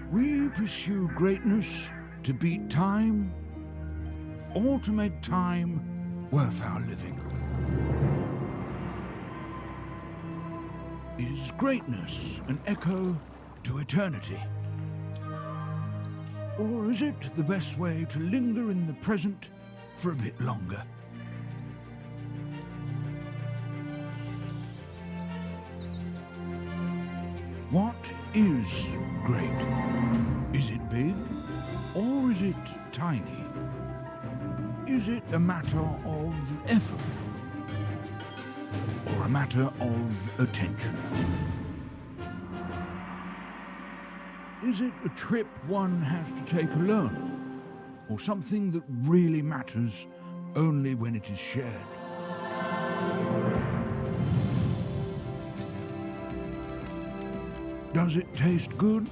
We pursue greatness to beat time, or to make time worth our living. Is greatness an echo to eternity? Or is it the best way to linger in the present for a bit longer? What is great? Is it big, or is it tiny? Is it a matter of effort, or a matter of attention? Is it a trip one has to take alone, or something that really matters only when it is shared? Does it taste good?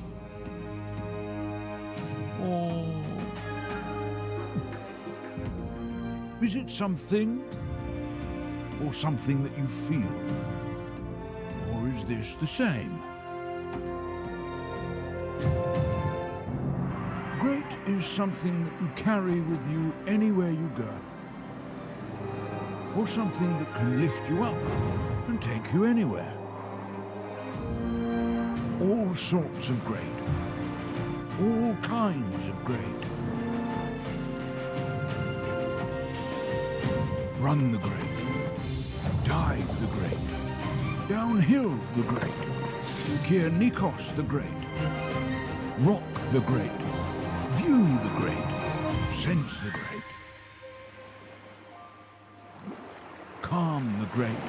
Or is it something, or something that you feel? Or is this the same? Great is something that you carry with you anywhere you go, or something that can lift you up and take you anywhere. All sorts of great, all kinds of great. Run the great, dive the great, downhill the great, Kia Nikos the great, rock the great, view the great, sense the great, calm the great,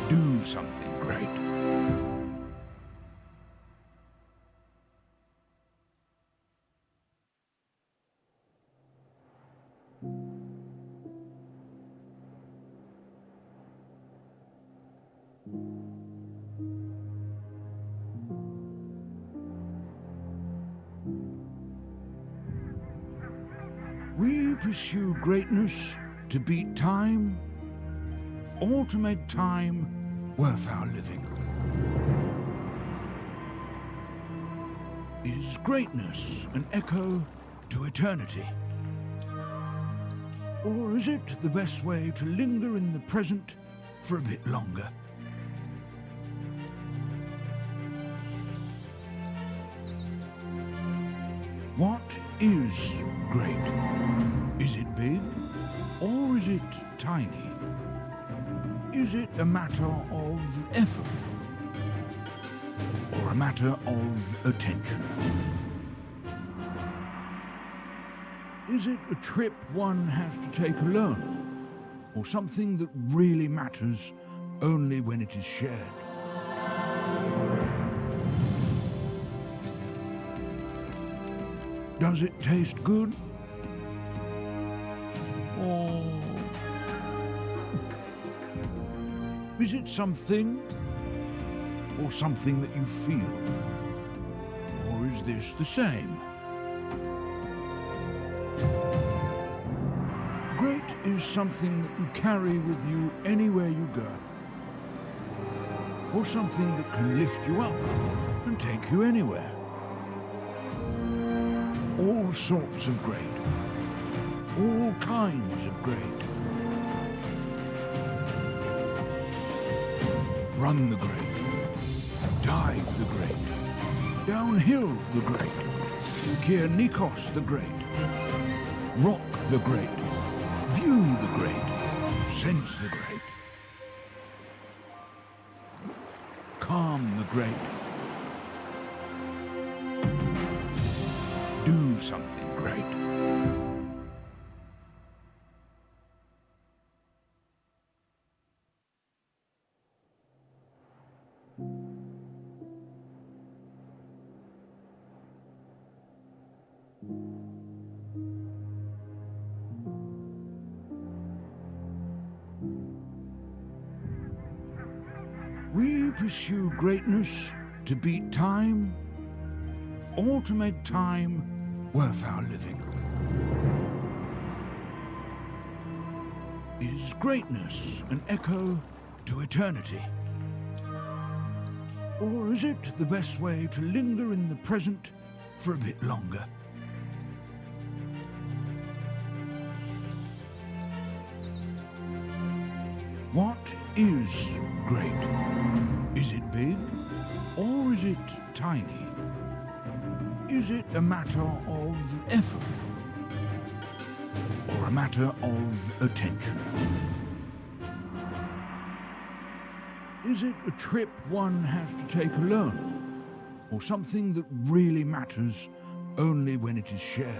do something great. We pursue greatness to beat time, or to make time worth our living. Is greatness an echo to eternity? Or is it the best way to linger in the present for a bit longer? What is great? Is it big, or is it tiny? Is it a matter of effort, or a matter of attention? Is it a trip one has to take alone, or something that really matters only when it is shared? Does it taste good? Or is it something, or something that you feel? Or is this the same? Great is something that you carry with you anywhere you go, or something that can lift you up and take you anywhere. All sorts of great, all kinds of great. Run the great, dive the great, downhill the great, Kia Nikos the great, rock the great, view the great, sense the great, calm the great, do something great. We pursue greatness to beat time, or to make time worth our living. Is greatness an echo to eternity? Or is it the best way to linger in the present for a bit longer? What is great? Is it big or is it tiny? Is it a matter of effort or a matter of attention? Is it a trip one has to take alone, or something that really matters only when it is shared?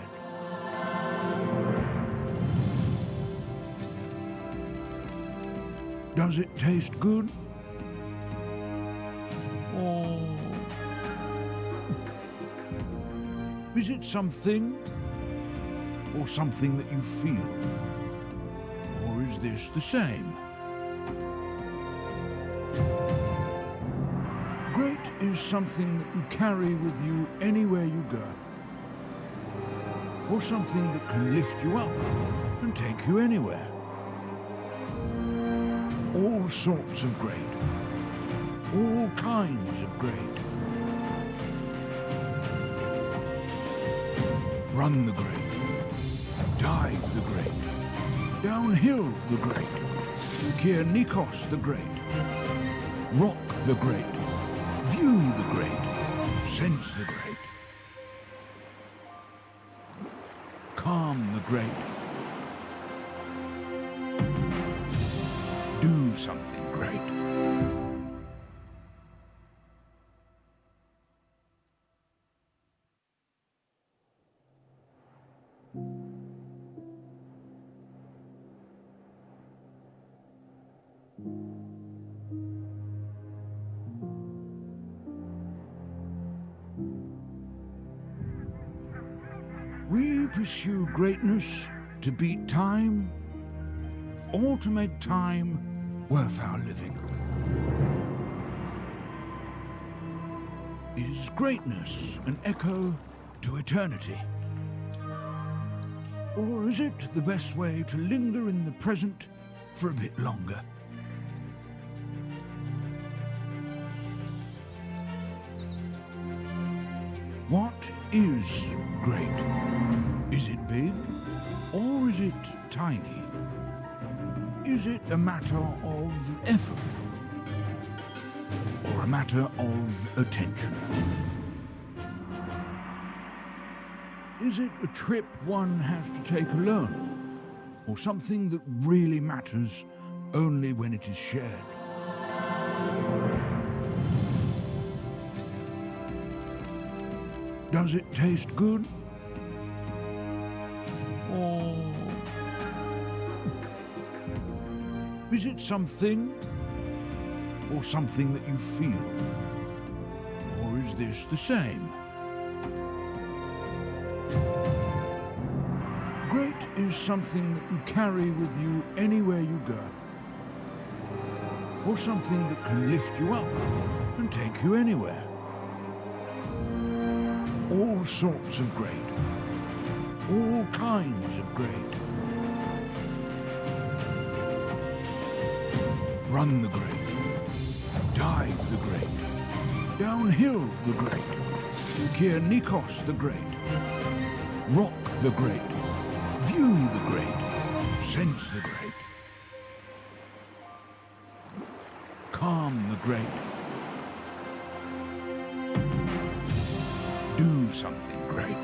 Does it taste good? Or is it something, or something that you feel? Or is this the same? Great is something that you carry with you anywhere you go, or something that can lift you up and take you anywhere. All sorts of great, all kinds of great. Run the great, dive the great, downhill the great, Nikos the great, rock the great, view the great, sense the great, calm the great, do something great. We pursue greatness to beat time, or to make time worth our living. Is greatness an echo to eternity? Or is it the best way to linger in the present for a bit longer? What is great? Is it big or is it tiny? Is it a matter of effort or a matter of attention? Is it a trip one has to take alone, or something that really matters only when it is shared? Does it taste good? Or is it something, or something that you feel? Or is this the same? Great is something that you carry with you anywhere you go, or something that can lift you up and take you anywhere. All sorts of great, all kinds of great. Run the great, dive the great, downhill the great, Nikos the great, rock the great, view the great, sense the great, calm the great, do something great.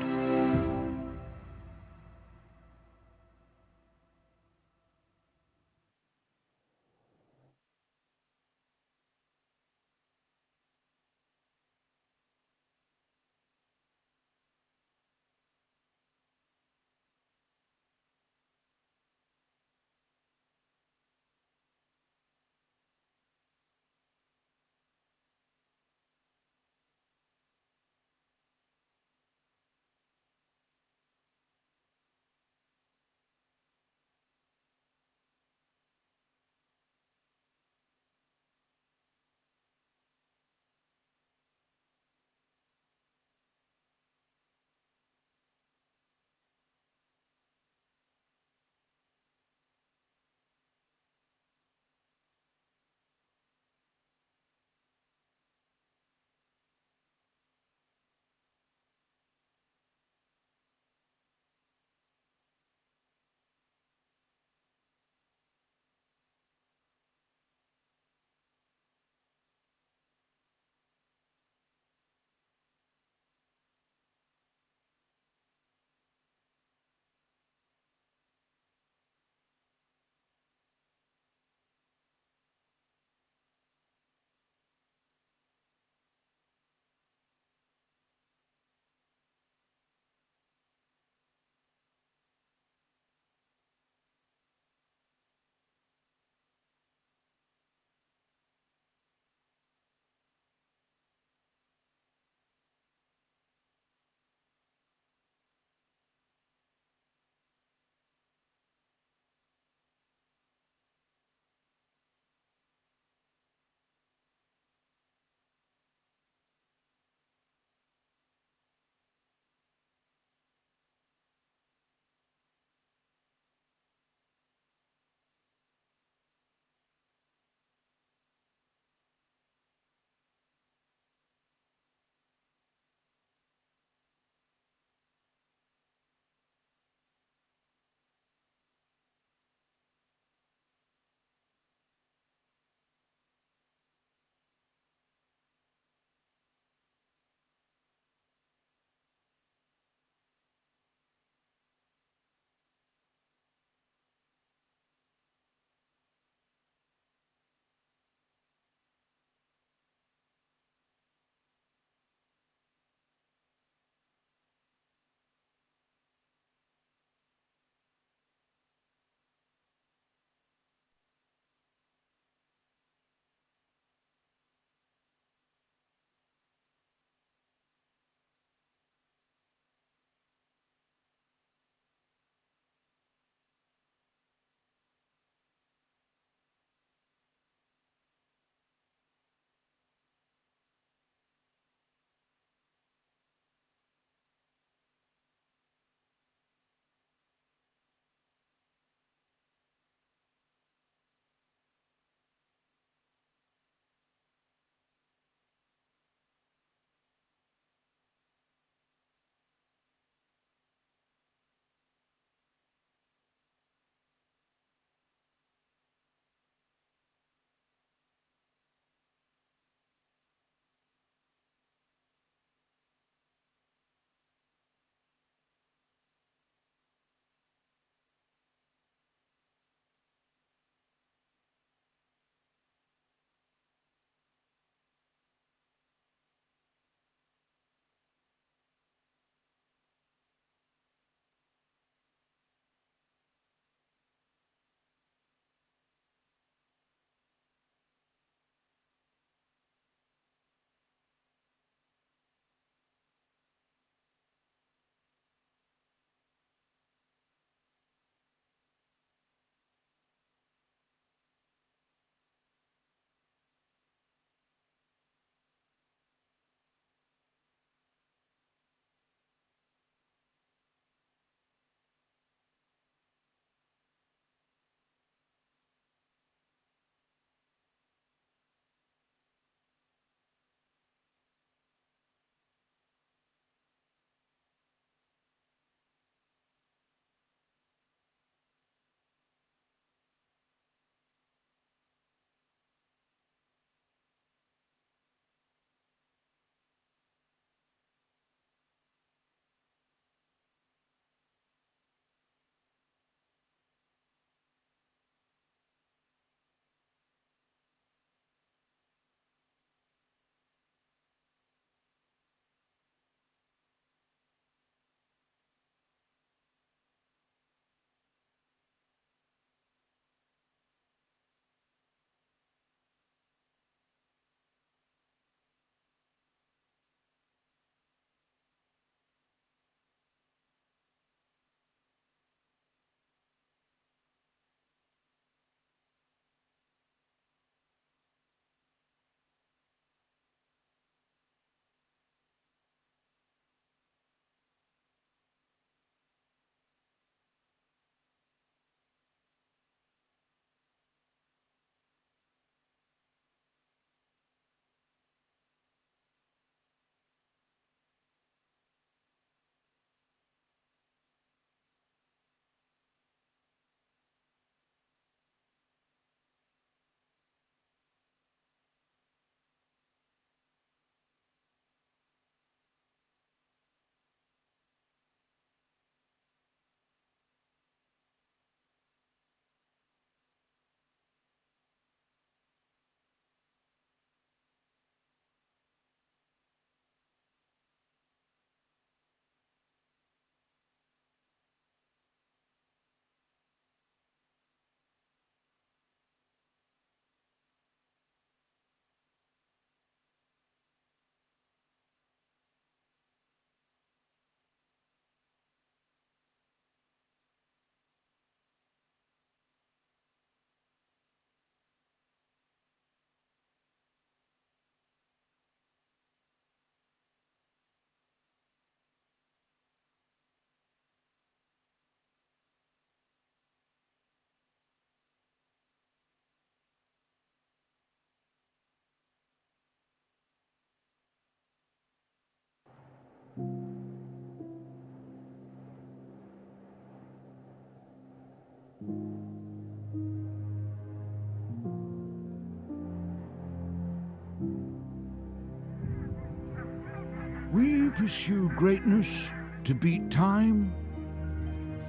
pursue greatness to beat time,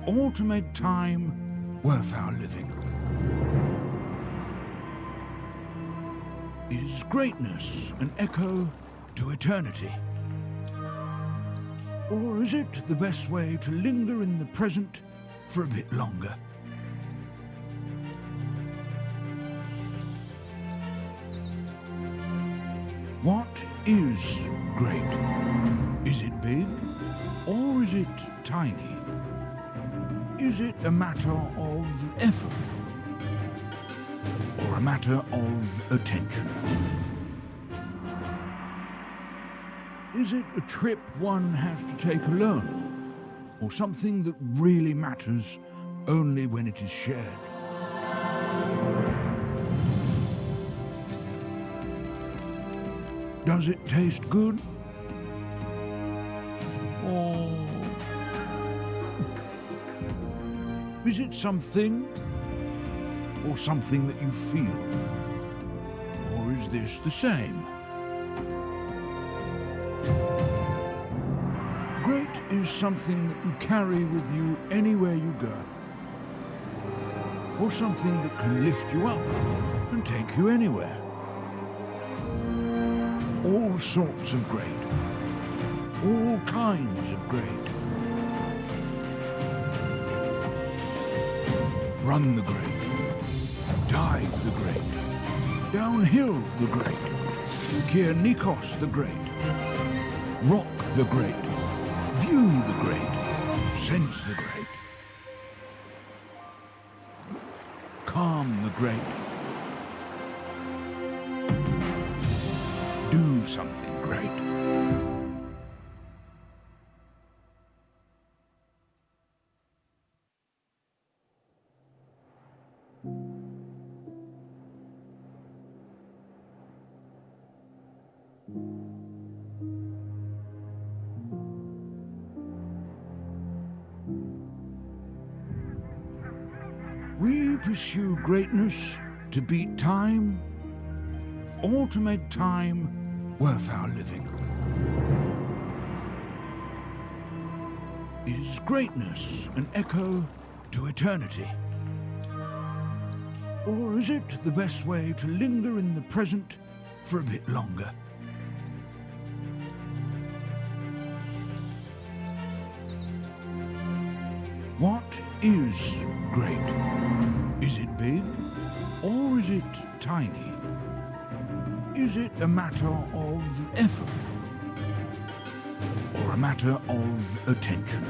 or to make time worth our living? Is greatness an echo to eternity? Or is it the best way to linger in the present for a bit longer? What is great? Is it big, or is it tiny? Is it a matter of effort, or a matter of attention? Is it a trip one has to take alone, or something that really matters only when it is shared? Does it taste good? Or is it something, or something that you feel? Or is this the same? Great is something that you carry with you anywhere you go, or something that can lift you up and take you anywhere. All sorts of great, all kinds of great. Run the great, dive the great, downhill the great, Nikos the great, rock the great, view the great, sense the great, calm the great, do something great. We pursue greatness to beat time, or to make time worth our living. Is greatness an echo to eternity? Or is it the best way to linger in the present for a bit longer? What is great? Is it big, or is it tiny? Is it a matter of effort, or a matter of attention?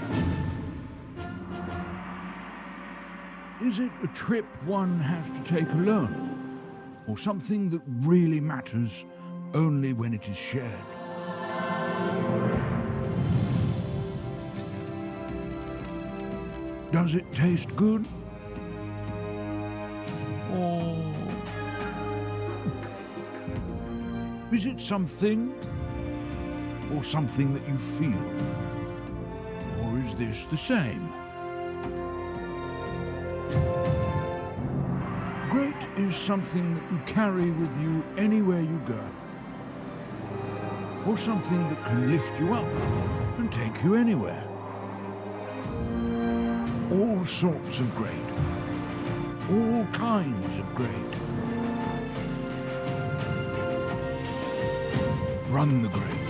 Is it a trip one has to take alone, or something that really matters only when it is shared? Does it taste good? Or is it something, or something that you feel? Or is this the same? Great is something that you carry with you anywhere you go, or something that can lift you up and take you anywhere. All sorts of great, all kinds of great. Run the great,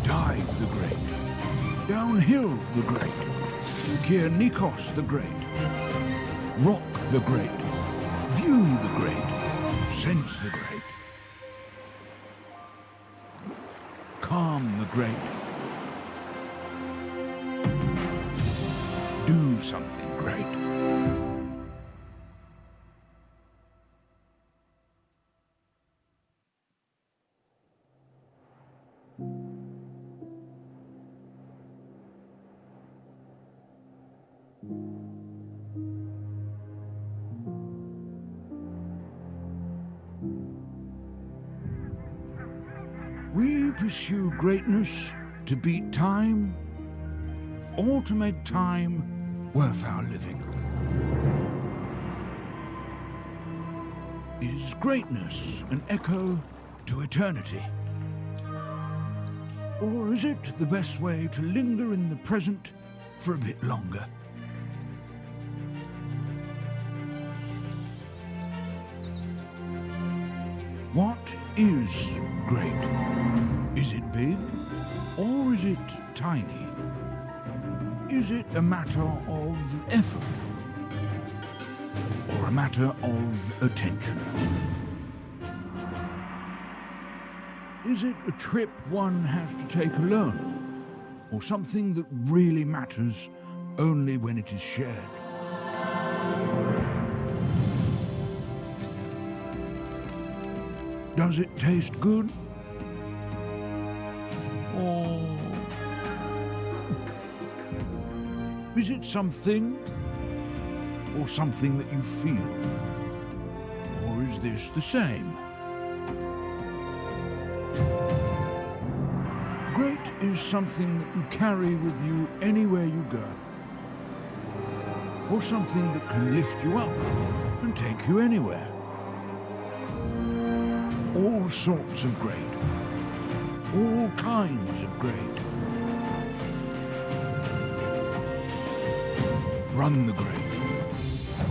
dive the great, downhill the great, Nikos the great, rock the great, view the great, sense the great, calm the great, do something great. We pursue greatness to beat time, or to make time worth our living. Is greatness an echo to eternity? Or is it the best way to linger in the present for a bit longer? What is great? Is it big or is it tiny? Is it a matter of effort or a matter of attention? Is it a trip one has to take alone, or something that really matters only when it is shared? Does it taste good? Or is it something, or something that you feel? Or is this the same? Great is something that you carry with you anywhere you go, or something that can lift you up and take you anywhere. All sorts of great, all kinds of great. Run the great,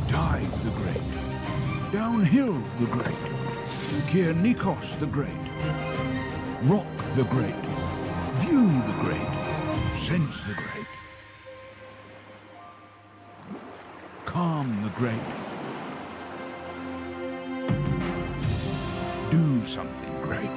dive the great, downhill the great, Nikos the great, rock the great, view the great, sense the great, calm the great, do something great.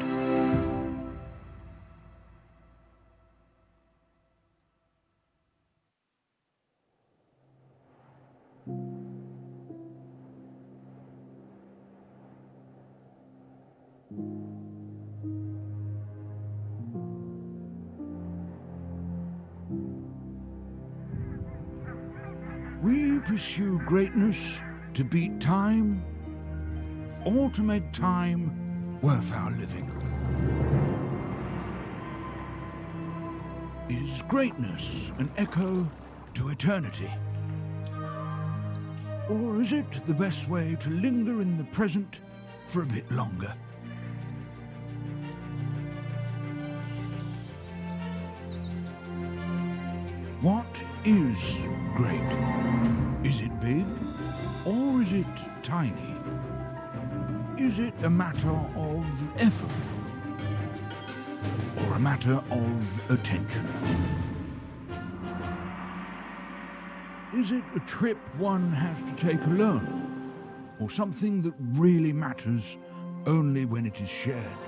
We pursue greatness to beat time, or to make time worth our living. Is greatness an echo to eternity? Or is it the best way to linger in the present for a bit longer? What is great? Is it big or is it tiny? Is it a matter of effort or a matter of attention? Is it a trip one has to take alone, or something that really matters only when it is shared?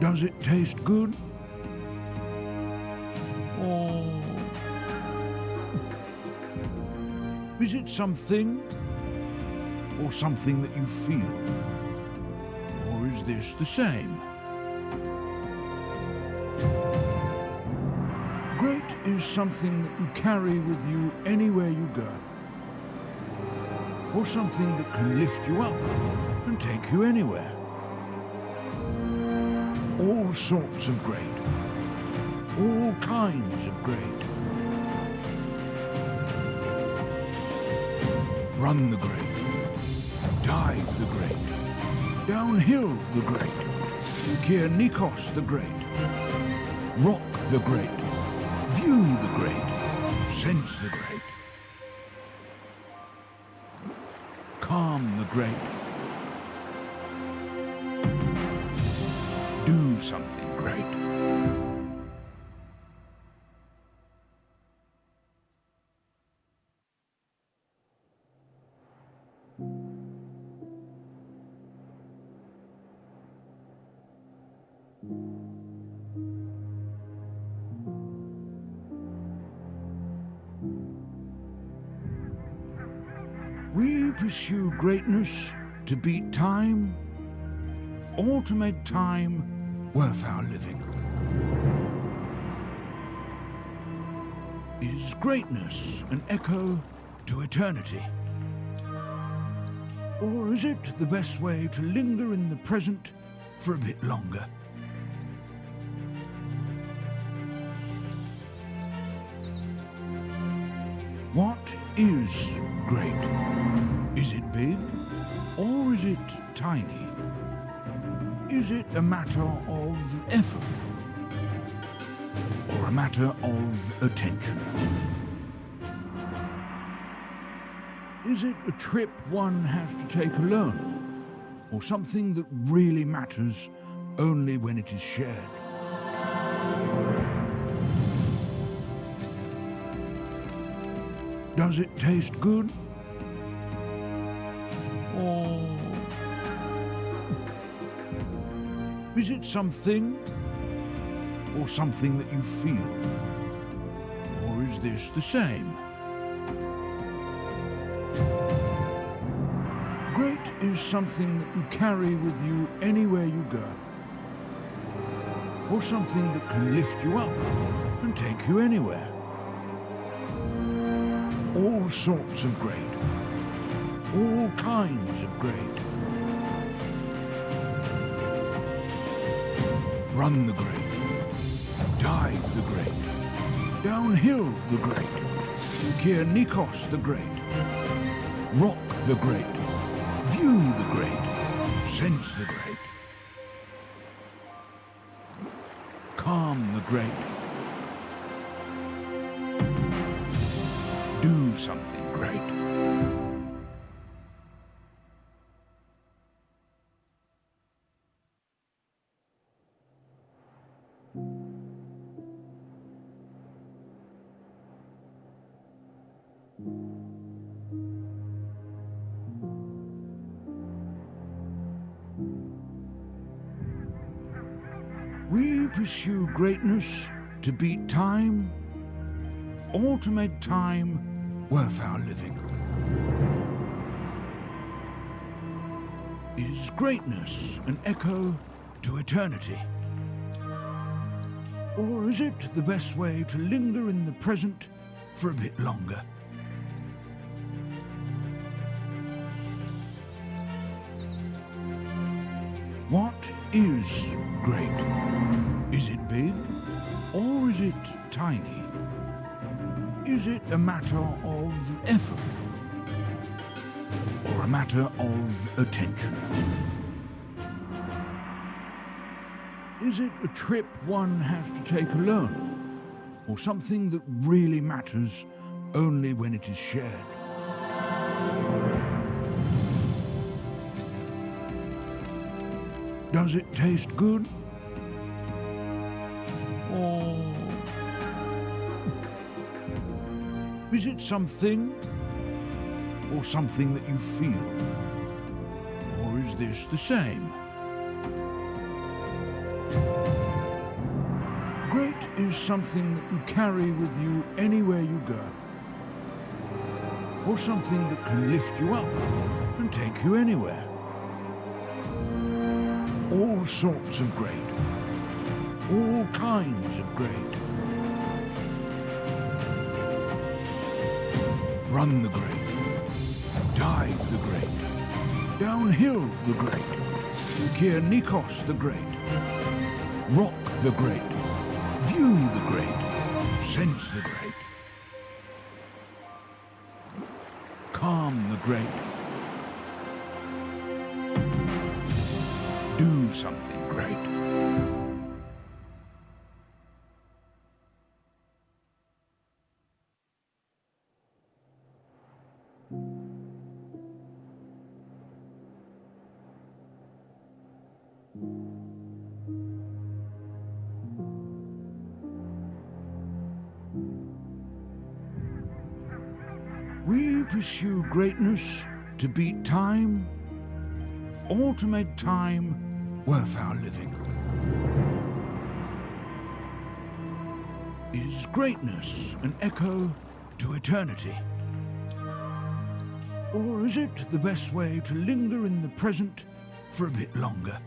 Does it taste good? Or is it something, or something that you feel? Or is this the same? Great is something that you carry with you anywhere you go, or something that can lift you up and take you anywhere. All sorts of great, all kinds of great. Run the great, dive the great, downhill the great, Nikos the great, rock the great, view the great, sense the great, calm the great, do something great. We pursue greatness to beat time, or to make time worth our living. Is greatness an echo to eternity? Or is it the best way to linger in the present for a bit longer? What is great? Is it big or is it tiny? Is it a matter of effort or a matter of attention? Is it a trip one has to take alone or something that really matters only when it is shared? Does it taste good? Or is it something or something that you feel? Or is this the same? Great is something that you carry with you anywhere you go, or something that can lift you up and take you anywhere. All sorts of great, all kinds of great. Run the great, dive the great, downhill the great, Nikos the great, rock the great, view the great, sense the great, calm the great, do something great. We pursue greatness to beat time or to make time worth our living. Is greatness an echo to eternity? Or is it the best way to linger in the present for a bit longer? What is great? Is it big or is it tiny? Is it a matter of effort or a matter of attention? Is it a trip one has to take alone or something that really matters only when it is shared? Does it taste good? Or is it something or something that you feel? Or is this the same? Great is something that you carry with you anywhere you go, or something that can lift you up and take you anywhere. All sorts of great, all kinds of great. Run the great, dive the great, downhill the great, Nikos the great, rock the great, view the great, sense the great, calm the great, do something great. We pursue greatness to beat time or to make time worth our living. Is greatness an echo to eternity? Or is it the best way to linger in the present for a bit longer?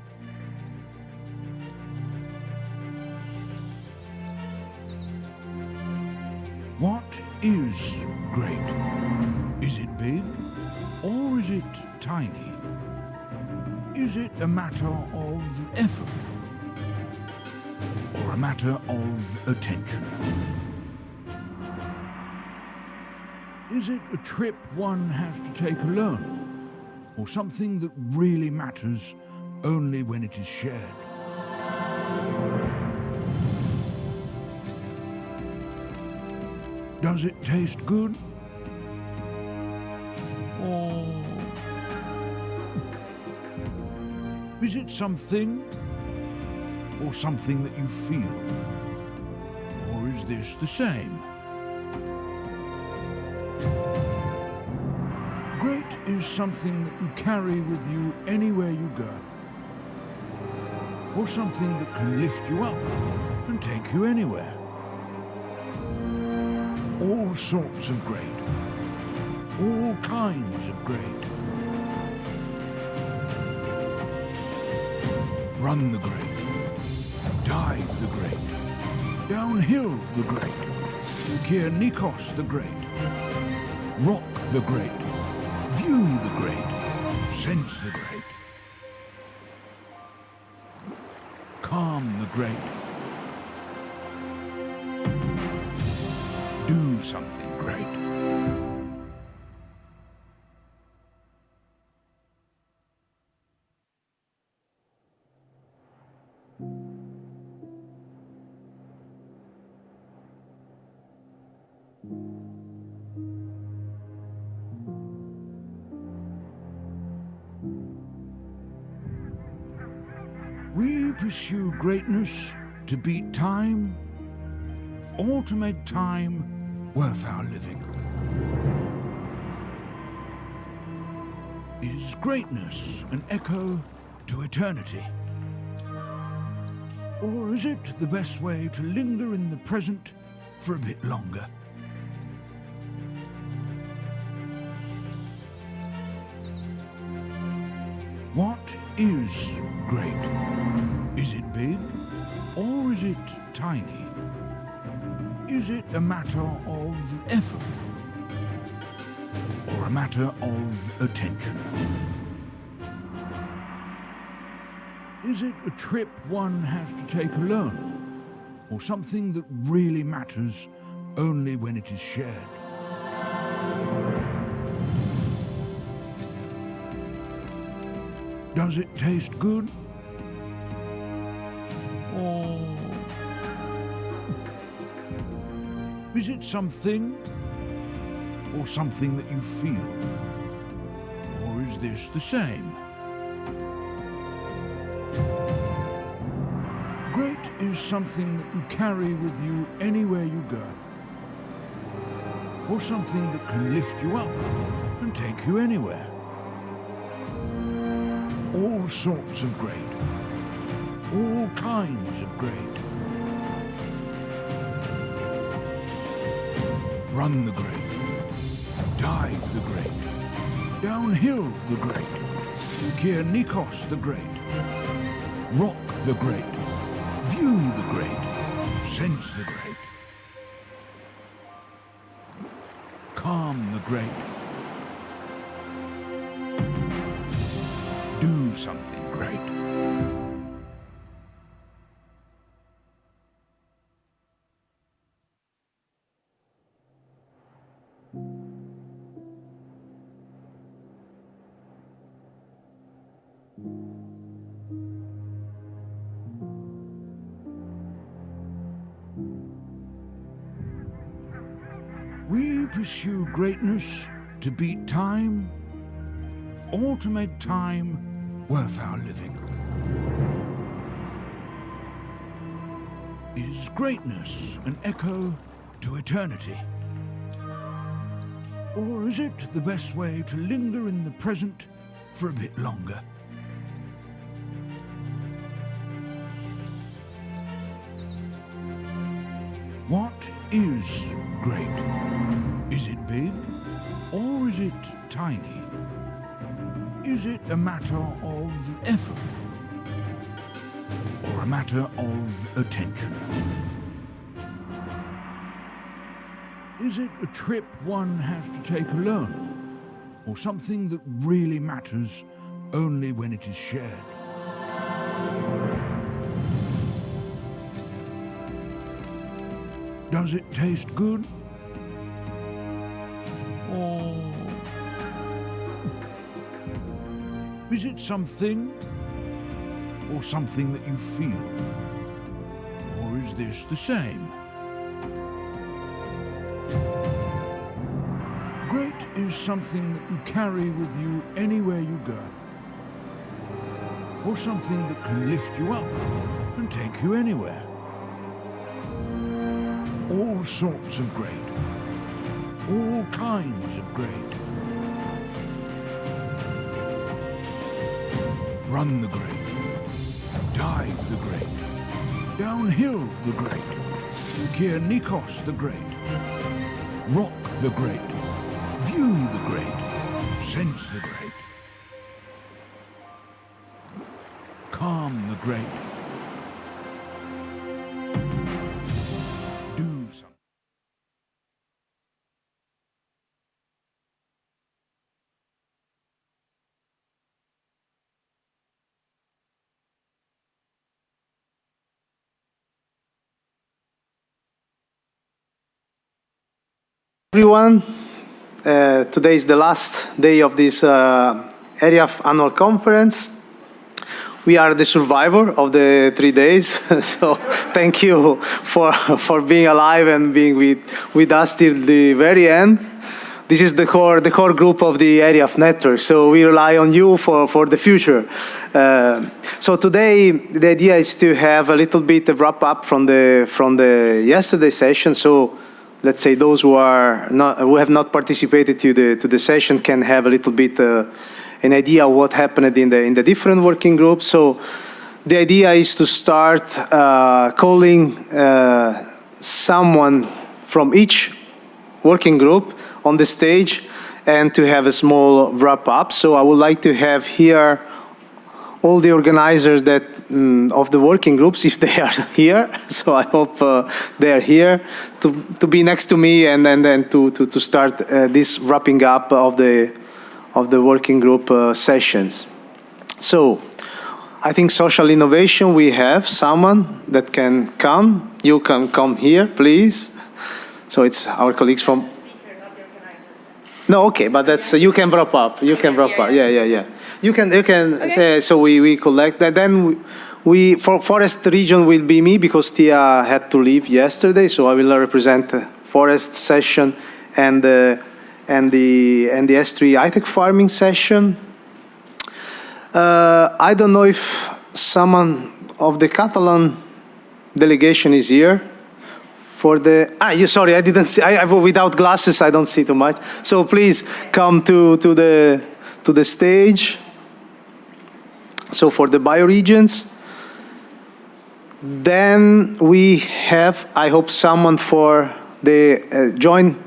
What is great? Is it big or is it tiny? Is it a matter of effort or a matter of attention? Is it a trip one has to take alone, or something that really matters only when it is shared? Does it taste good? Or is it something, or something that you feel? Or is this the same? Great is something that you carry with you anywhere you go, or something that can lift you up and take you anywhere. All sorts of great, all kinds of great. Run the great, dive the great, downhill the great, Nikos the great, rock the great, view the great, sense the great, calm the great, do something great. We pursue greatness to beat time, or to make time worth our living. Is greatness an echo to eternity? Or is it the best way to linger in the present for a bit longer? What is great? Is it big, or is it tiny? Is it a matter of effort, or a matter of attention? Is it a trip one has to take alone, or something that really matters only when it is shared? Does it taste good? Or is it something, or something that you feel? Or is this the same? Great is something that you carry with you anywhere you go, or something that can lift you up and take you anywhere. All sorts of great, all kinds of great. Run the great, dive the great, downhill the great, Nikos the great, rock the great, view the great, sense the great, calm the great, do something great. We pursue greatness to beat time, or to make time worth our living. Is greatness an echo to eternity? Or is it the best way to linger in the present for a bit longer? What is great? Is it big, or is it tiny? Is it a matter of effort, or a matter of attention? Is it a trip one has to take alone, or something that really matters only when it is shared? Does it taste good? Or is it something or something that you feel? Or is this the same? Great is something that you carry with you anywhere you go, or something that can lift you up and take you anywhere. All sorts of great, all kinds of great. Run the great, dive the great, downhill the great, Kier Nikos the great, rock the great, view the great, sense the great, calm the great, do something. Everyone, today is the last day of this ERIAFF annual conference. We are the survivor of the 3 days, so thank you for being alive and being with us till the very end. This is the core group of the ERIAFF network, so we rely on you for the future. So today the idea is to have a little bit of wrap up from the yesterday session. So let's say those who have not participated to the session can have a little bit an idea of what happened in the different working groups. So the idea is to start calling someone from each working group on the stage and to have a small wrap up. So I would like to have here all the organizers that of the working groups, if they are here. So I hope they are here to be next to me and then to start this wrapping up of the working group sessions. So I think social innovation, we have someone that can come. You can come here, please. So it's our colleagues from... No, okay, but that's you can wrap up. You can wrap up. Yeah. You can okay. Say so. We collect that. Then we for Forest region will be me because Tia had to leave yesterday. So I will represent the Forest session and the S3 high-tech farming session. I don't know if someone of the Catalan delegation is here. For the sorry, I didn't see. Without glasses, I don't see too much. So please come to the stage. So for the bioregions, then we have, I hope, someone for the joint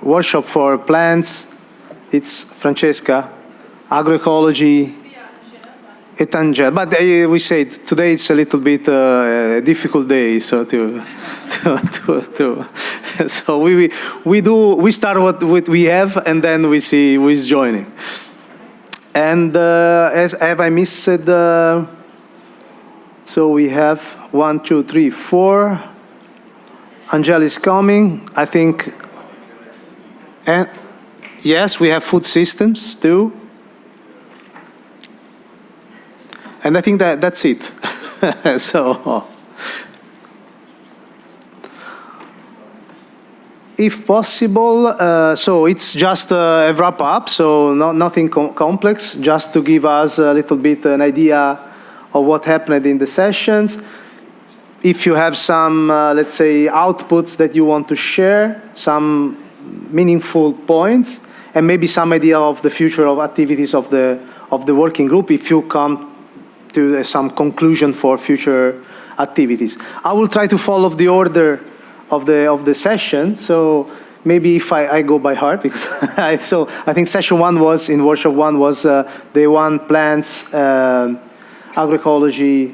workshop for plants. It's Francesca, agroecology. But we say today it's a little bit a difficult day, so so we start what we have and then we see who is joining. And have I missed? So we have 1, 2, 3, 4. Angel is coming, I think. And yes, we have food systems too. And I think that's it. So, if possible, so it's just a wrap up, so nothing complex, just to give us a little bit an idea of what happened in the sessions. If you have some, let's say, outputs that you want to share, some meaningful points, and maybe some idea of the future of activities of the working group, if you come to some conclusion for future activities. I will try to follow the order of the session. So maybe if I go by heart, because so I think session 1 was in workshop 1 was day 1 plants, agroecology,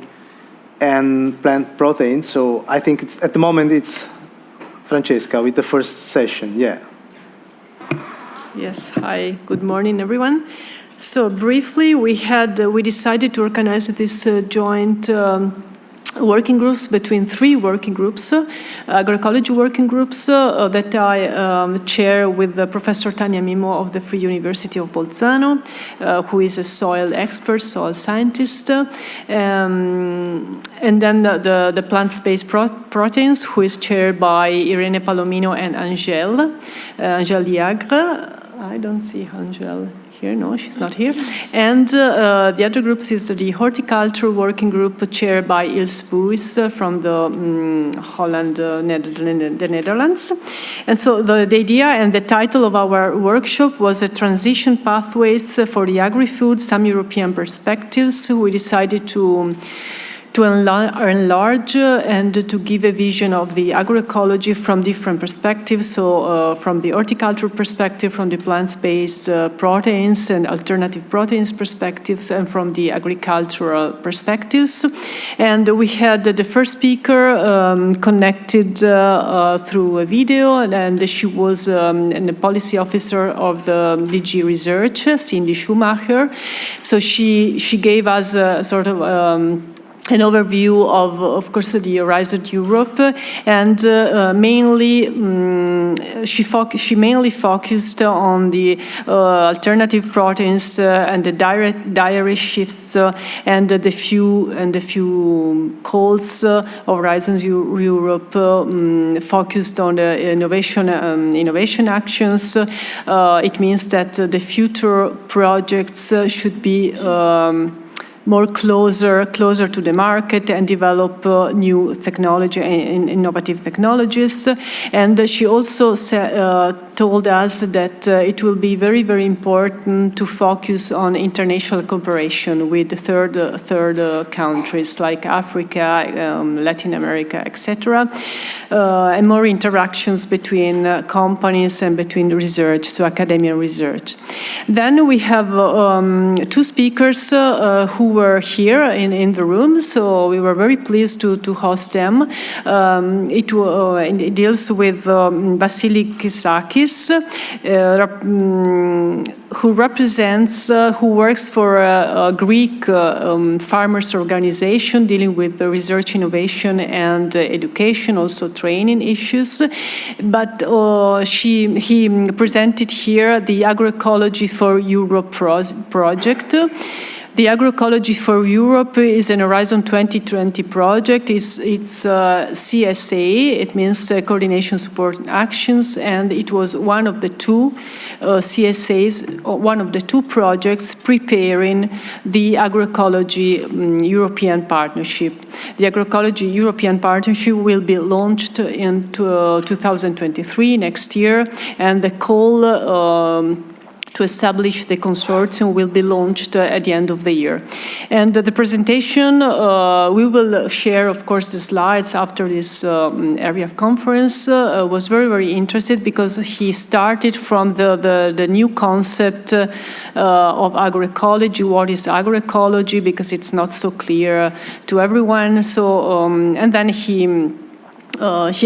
and plant proteins. So I think it's at the moment it's Francesca with the first session. Yeah. Yes. Hi. Good morning, everyone. So briefly, we decided to organize this joint working groups, between 3 working groups, agroecology working groups that I chair with Professor Tania Mimo of the Free University of Bolzano, who is a soil expert, soil scientist, and then the plant-based proteins, who is chaired by Irene Palomino and Angèle Diagre. I don't see Angèle here, no, she's not here. And the other groups is the horticulture working group chaired by Ilse Buis from the Holland, the Netherlands. And so the idea and the title of our workshop was a transition pathways for the agri-food, some European perspectives. We decided to enlarge and to give a vision of the agroecology from different perspectives, so from the horticultural perspective, from the plant-based proteins and alternative proteins perspectives, and from the agricultural perspectives. And we had the first speaker connected through a video, and she was a policy officer of the DG Research, Cindy Schumacher. So she gave us a sort of an overview of course, the Horizon Europe, and she mainly focused on the alternative proteins and the dietary shifts and the few calls of Horizon Europe focused on the innovation actions. It means that the future projects should be more closer to the market and develop new technology and innovative technologies. And she also told us that it will be very, very important to focus on international cooperation with third countries like Africa, Latin America, etc., and more interactions between companies and between research, so academia research. Then we have 2 speakers who were here in the room, so we were very pleased to host them. It deals with Vassili Kisakis, who works for a Greek farmers organization dealing with the research, innovation, and education, also training issues. But he presented here the Agroecology for Europe project. The Agroecology for Europe is an Horizon 2020 project. It's CSA, it means Coordination Support Actions, and it was one of the 2 CSAs, one of the 2 projects preparing the Agroecology European Partnership. The Agroecology European Partnership will be launched in 2023, next year, and the call to establish the consortium will be launched at the end of the year. And the presentation, we will share, of course, the slides after this ERIAFF conference, was very, very interested because he started from the new concept of agroecology. What is agroecology? Because it's not so clear to everyone. So, and then he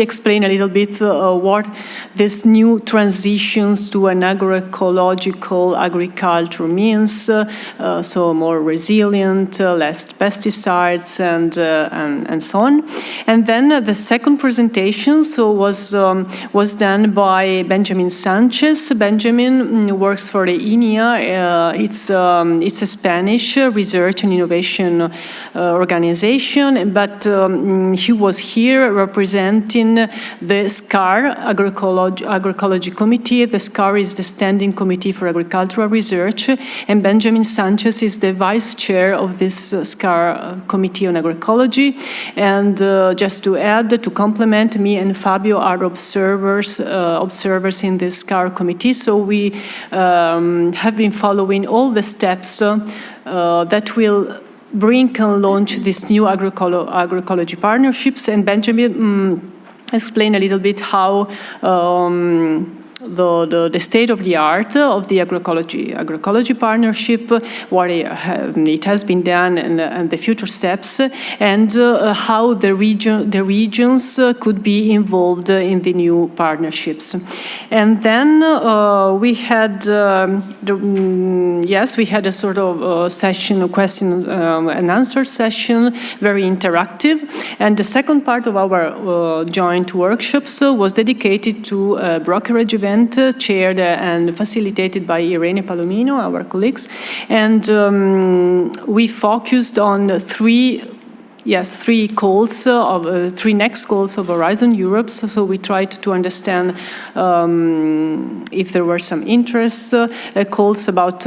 explained a little bit what this new transitions to an agroecological agriculture means, so more resilient, less pesticides, and so on. And then the second presentation was done by Benjamin Sanchez. Benjamin works for the INEA. It's a Spanish research and innovation organization, but he was here representing the SCAR, Agroecology Committee. The SCAR is the Standing Committee for Agricultural Research, and Benjamin Sanchez is the vice chair of this SCAR Committee on Agroecology. And just to add, to complement, me and Fabio are observers in the SCAR Committee, so we have been following all the steps that will bring and launch these new agroecology partnerships. And Benjamin explained a little bit how the state of the art of the agroecology partnership, what it has been done, and the future steps, and how the regions could be involved in the new partnerships. And then we had we had a sort of session, a question and answer session, very interactive. And the second part of our joint workshops was dedicated to a brokerage event chaired and facilitated by Irene Palomino, our colleagues. And we focused on three calls of three next calls of Horizon Europe. So we tried to understand if there were some interests, calls about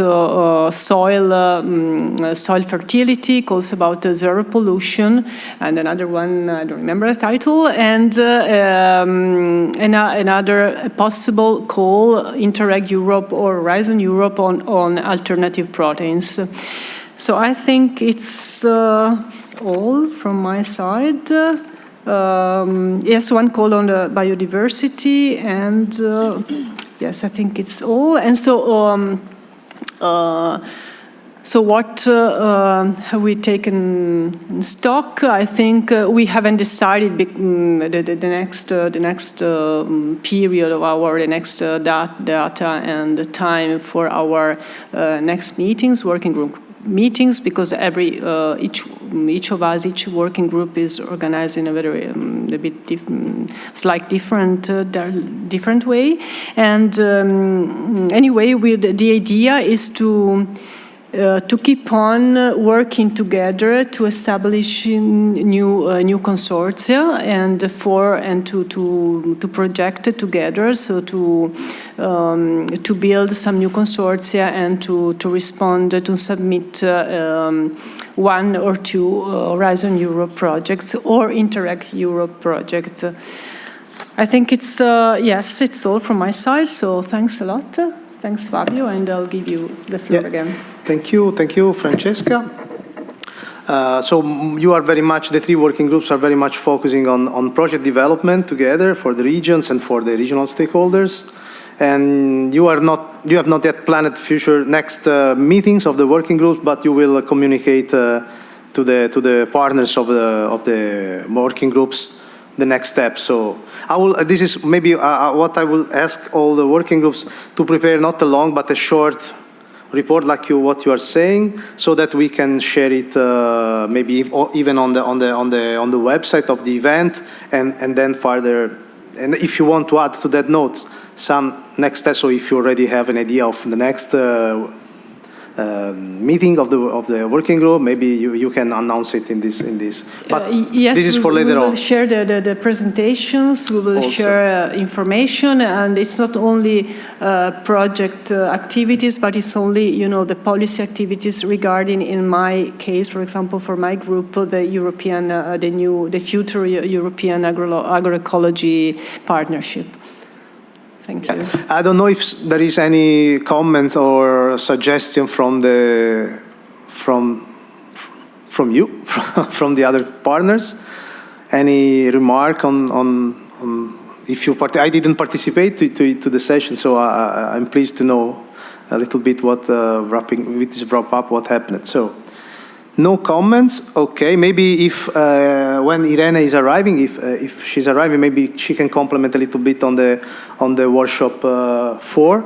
soil fertility, calls about zero pollution, and another one, I don't remember the title, and another possible call, Interreg Europe or Horizon Europe on alternative proteins. So I think it's all from my side. Yes, one call on the biodiversity, and yes, I think it's all. And so, so what have we taken in stock? I think we haven't decided the next period of the next data and the time for our next meetings, working group meetings, because each of us, each working group is organized in a very different way. And anyway, the idea is to keep on working together to establish new consortia and to project it together. So to build some new consortia and to respond, to submit one or two Horizon Europe projects or Interreg Europe projects. I think it's yes, it's all from my side. So thanks a lot. Thanks, Fabio, and I'll give you the floor again. Thank you, Francesca. So you are very much, the three working groups are very much focusing on project development together for the regions and for the regional stakeholders. And you have not yet planned future next meetings of the working groups, but you will communicate to the partners of the working groups the next step. So this is maybe what I will ask all the working groups to prepare, not a long but a short report like what you are saying, so that we can share it maybe even on the website of the event, and then further. And if you want to add to that note some next steps, so if you already have an idea of the next meeting of the working group, maybe you can announce it in this. But yes, this is for later on. We will share the presentations. We will also share information, and it's not only project activities, but it's only the policy activities regarding, in my case, for example, for my group, the European, the future European agroecology partnership. Thank you. I don't know if there is any comment or suggestion from you, from the other partners. Any remark on if you I didn't participate to the session, so I'm pleased to know a little bit what wrap up what happened. So no comments. Okay, maybe if when Irene is arriving, if she's arriving, maybe she can complement a little bit on the workshop 4.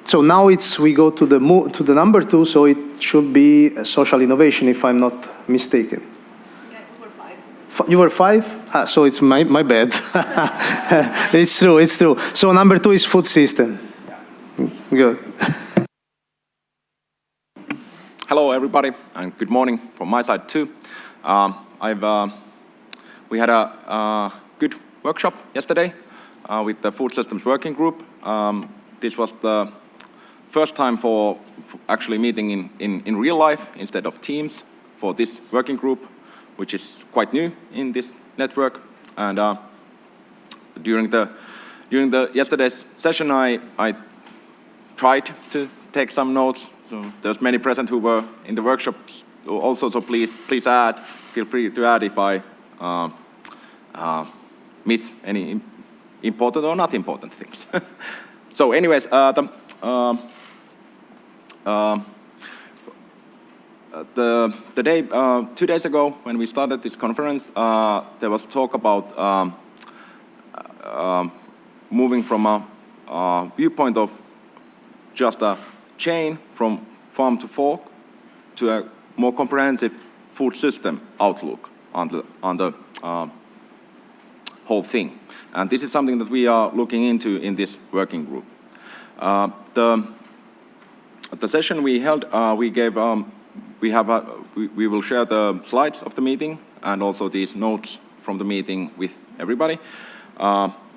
So now we go to the number 2. So it should be social innovation, if I'm not mistaken. Yeah, you were 5. You were 5? So it's my bad. It's true. So number 2 is food system. Good. Hello, everybody, and good morning from my side too. We had a good workshop yesterday with the Food Systems Working Group. This was the first time for actually meeting in real life instead of Teams for this working group, which is quite new in this network. And during the yesterday's session, I tried to take some notes. So there's many present who were in the workshop also, so please feel free to add if I miss any important or not important things. So anyways, the day 2 days ago when we started this conference, there was talk about moving from a viewpoint of just a chain from farm to fork to a more comprehensive food system outlook on the whole thing. And this is something that we are looking into in this working group. The session we held, we will share the slides of the meeting and also these notes from the meeting with everybody.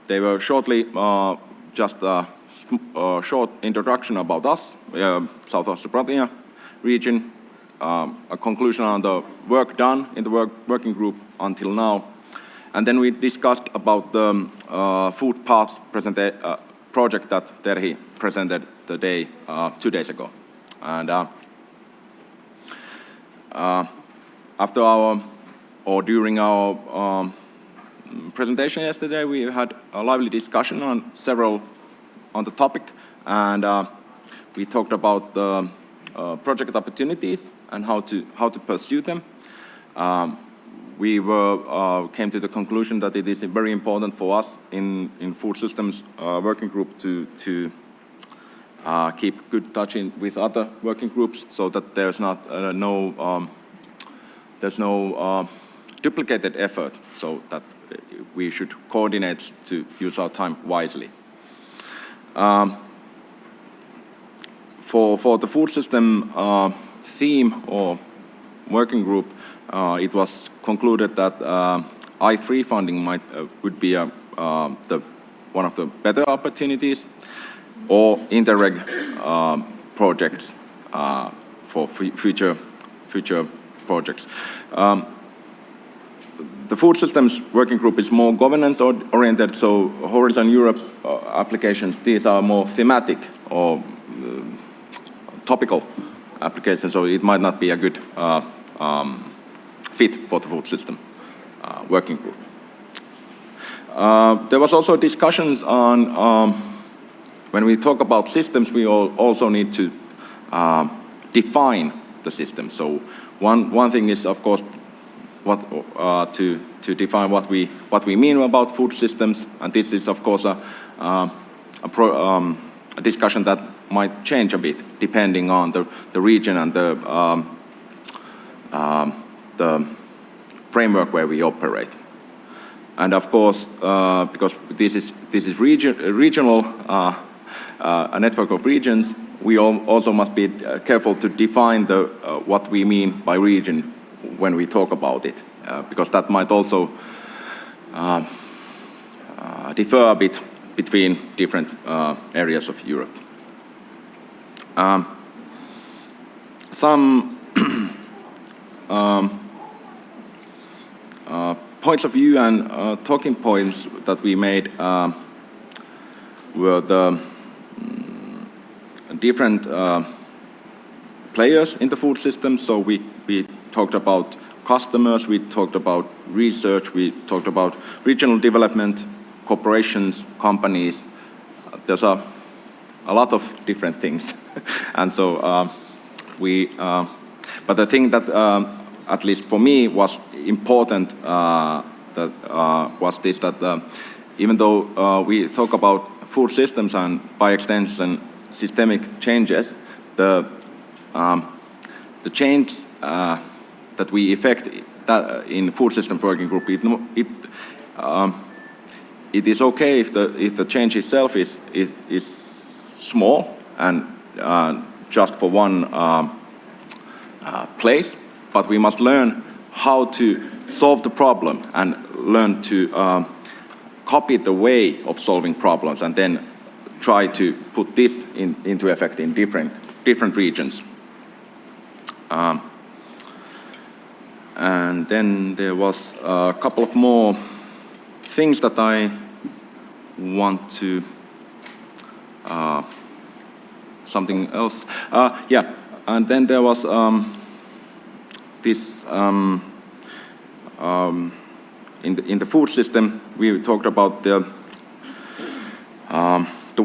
They were shortly just a short introduction about us, South Ostrobothnia region, a conclusion on the work done in the working group until now, and then we discussed about the food parts project that Terhi presented the day 2 days ago. And after during our presentation yesterday, we had a lively discussion on the topic, and we talked about the project opportunities and how to pursue them. We came to the conclusion that it is very important for us in food systems working group to keep good touch with other working groups, so that there's no duplicated effort, so that we should coordinate to use our time wisely. For the food system theme or working group, it was concluded that I3 funding would be one of the better opportunities, or Interreg projects for future projects. The food systems working group is more governance oriented, so Horizon Europe applications, these are more thematic or topical applications, so it might not be a good fit for the food system working group. There was also discussions on when we talk about systems, we also need to define the system. So one thing is, of course, to define what we mean about food systems, and this is, of course, a discussion that might change a bit depending on the region and the framework where we operate. And of course, because this is regional, a network of regions, we also must be careful to define what we mean by region when we talk about it, because that might also differ a bit between different areas of Europe. Some points of view and talking points that we made were the different players in the food system. So we talked about customers, we talked about research, we talked about regional development, corporations, companies. There's a lot of different things. And so but the thing that at least for me was important was this, that even though we talk about food systems and by extension systemic changes, the change that we effect in food systems working group, it is okay if the change itself is small and just for one place, but we must learn how to solve the problem and learn to copy the way of solving problems, and then try to put this into effect in different regions. And then there was a couple of more things that I want to something else. Yeah, and then there was this in the food system. We talked about the the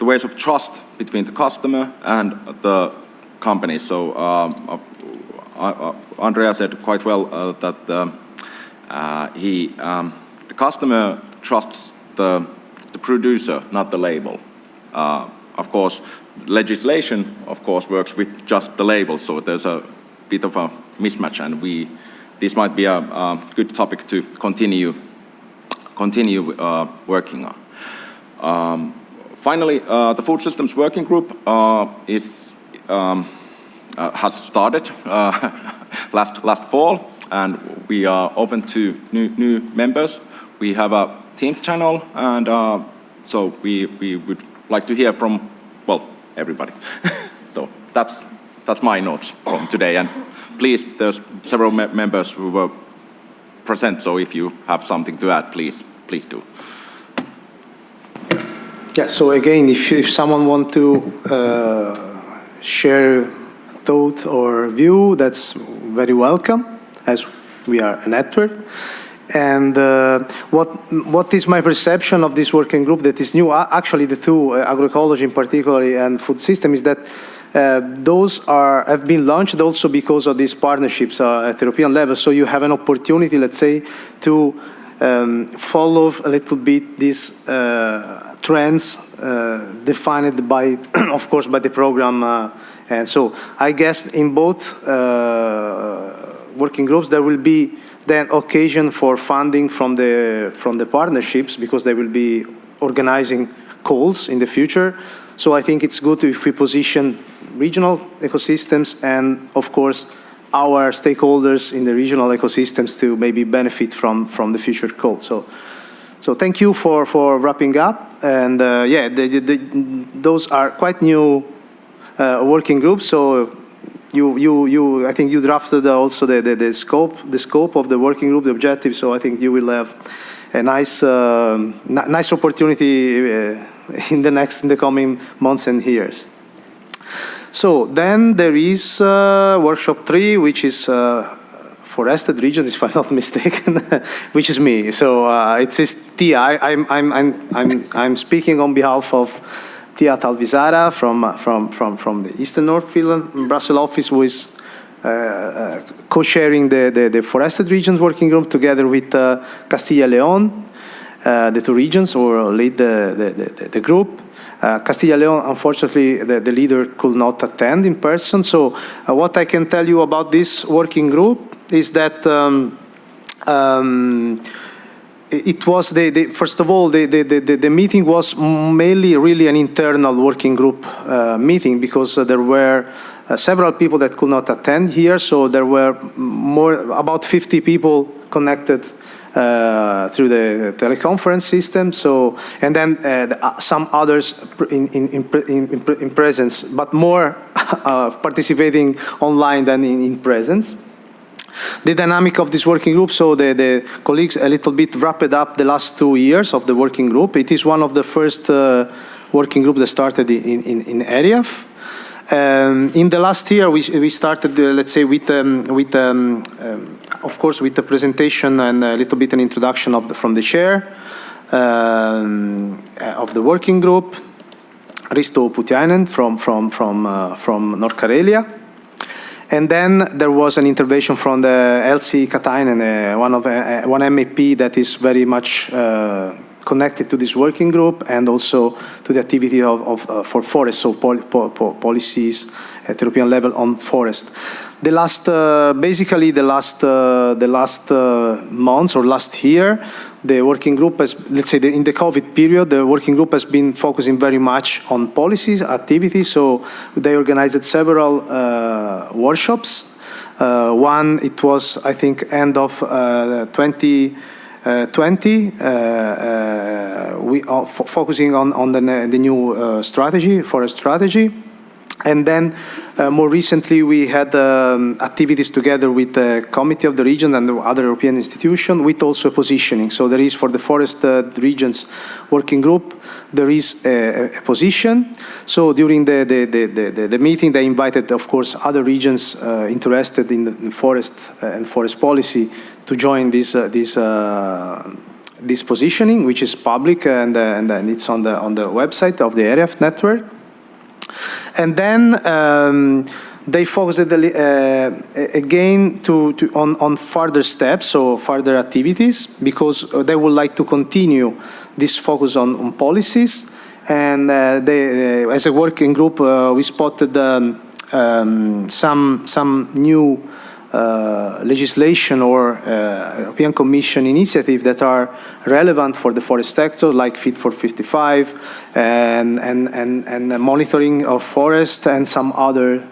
ways of trust between the customer and the company. So Andrea said quite well that the customer trusts the producer, not the label. Of course, legislation, of course, works with just the label, so there's a bit of a mismatch, and this might be a good topic to continue working on. Finally, the Food Systems Working Group has started last fall, and we are open to new members. We have a Teams channel, and so we would like to hear from, well, everybody. So that's my notes from today, and please, there's several members who were present, so if you have something to add, please do. Yeah, so again, if someone wants to share a thought or view, that's very welcome, as we are a network. And what is my perception of this working group that is new? Actually, the two, agroecology in particular and food system, is that those have been launched also because of these partnerships at European level. So you have an opportunity, let's say, to follow a little bit these trends defined by, of course, by the program. And so I guess in both working groups there will be then occasion for funding from the partnerships, because they will be organizing calls in the future. So I think it's good if we position regional ecosystems and, of course, our stakeholders in the regional ecosystems to maybe benefit from the future call. So thank you for wrapping up. And yeah, those are quite new working groups. So I think you drafted also the scope of the working group, the objective. So I think you will have a nice opportunity in the coming months and years. So then there is workshop 3, which is forested regions, if I'm not mistaken, which is me. So it says Tia. I'm speaking on behalf of Tia Talvisara from the Eastern North Finland Brussels office, who is co-chairing the forested regions working group together with Castilla-León, the two regions, or lead the group. Castilla-León, unfortunately, the leader could not attend in person. So what I can tell you about this working group is that it was first of all, the meeting was mainly really an internal working group meeting, because there were several people that could not attend here. So there were about 50 people connected through the teleconference system. So, and then some others in presence, but more participating online than in presence. The dynamic of this working group, so the colleagues a little bit wrapped up the last 2 years of the working group. It is one of the first working groups that started in ERIAFF. In the last year, we started, let's say, with of course, with the presentation and a little bit an introduction from the chair of the working group, Risto Putiainen from North Karelia. And then there was an intervention from the Elsie Katainen, one MEP that is very much connected to this working group, and also to the activity for forests, so policies at European level on forest. The last, basically the last months or last year, the working group has, let's say, in the COVID period, the working group has been focusing very much on policies, activities. So they organized several workshops. One, it was, I think, end of 2020, we are focusing on the new strategy, forest strategy. And then more recently, we had activities together with the Committee of the Region and the other European institutions, with also positioning. So there is, for the forest regions working group, there is a position. So during the meeting, they invited, of course, other regions interested in forest and forest policy to join this this positioning, which is public and it's on the website of the ERIAFF network. And then they focused again on further steps, so further activities, because they would like to continue this focus on policies. And as a working group, we spotted some new legislation or European Commission initiative that are relevant for the forest sector, like Fit for 55 and monitoring of forest and some other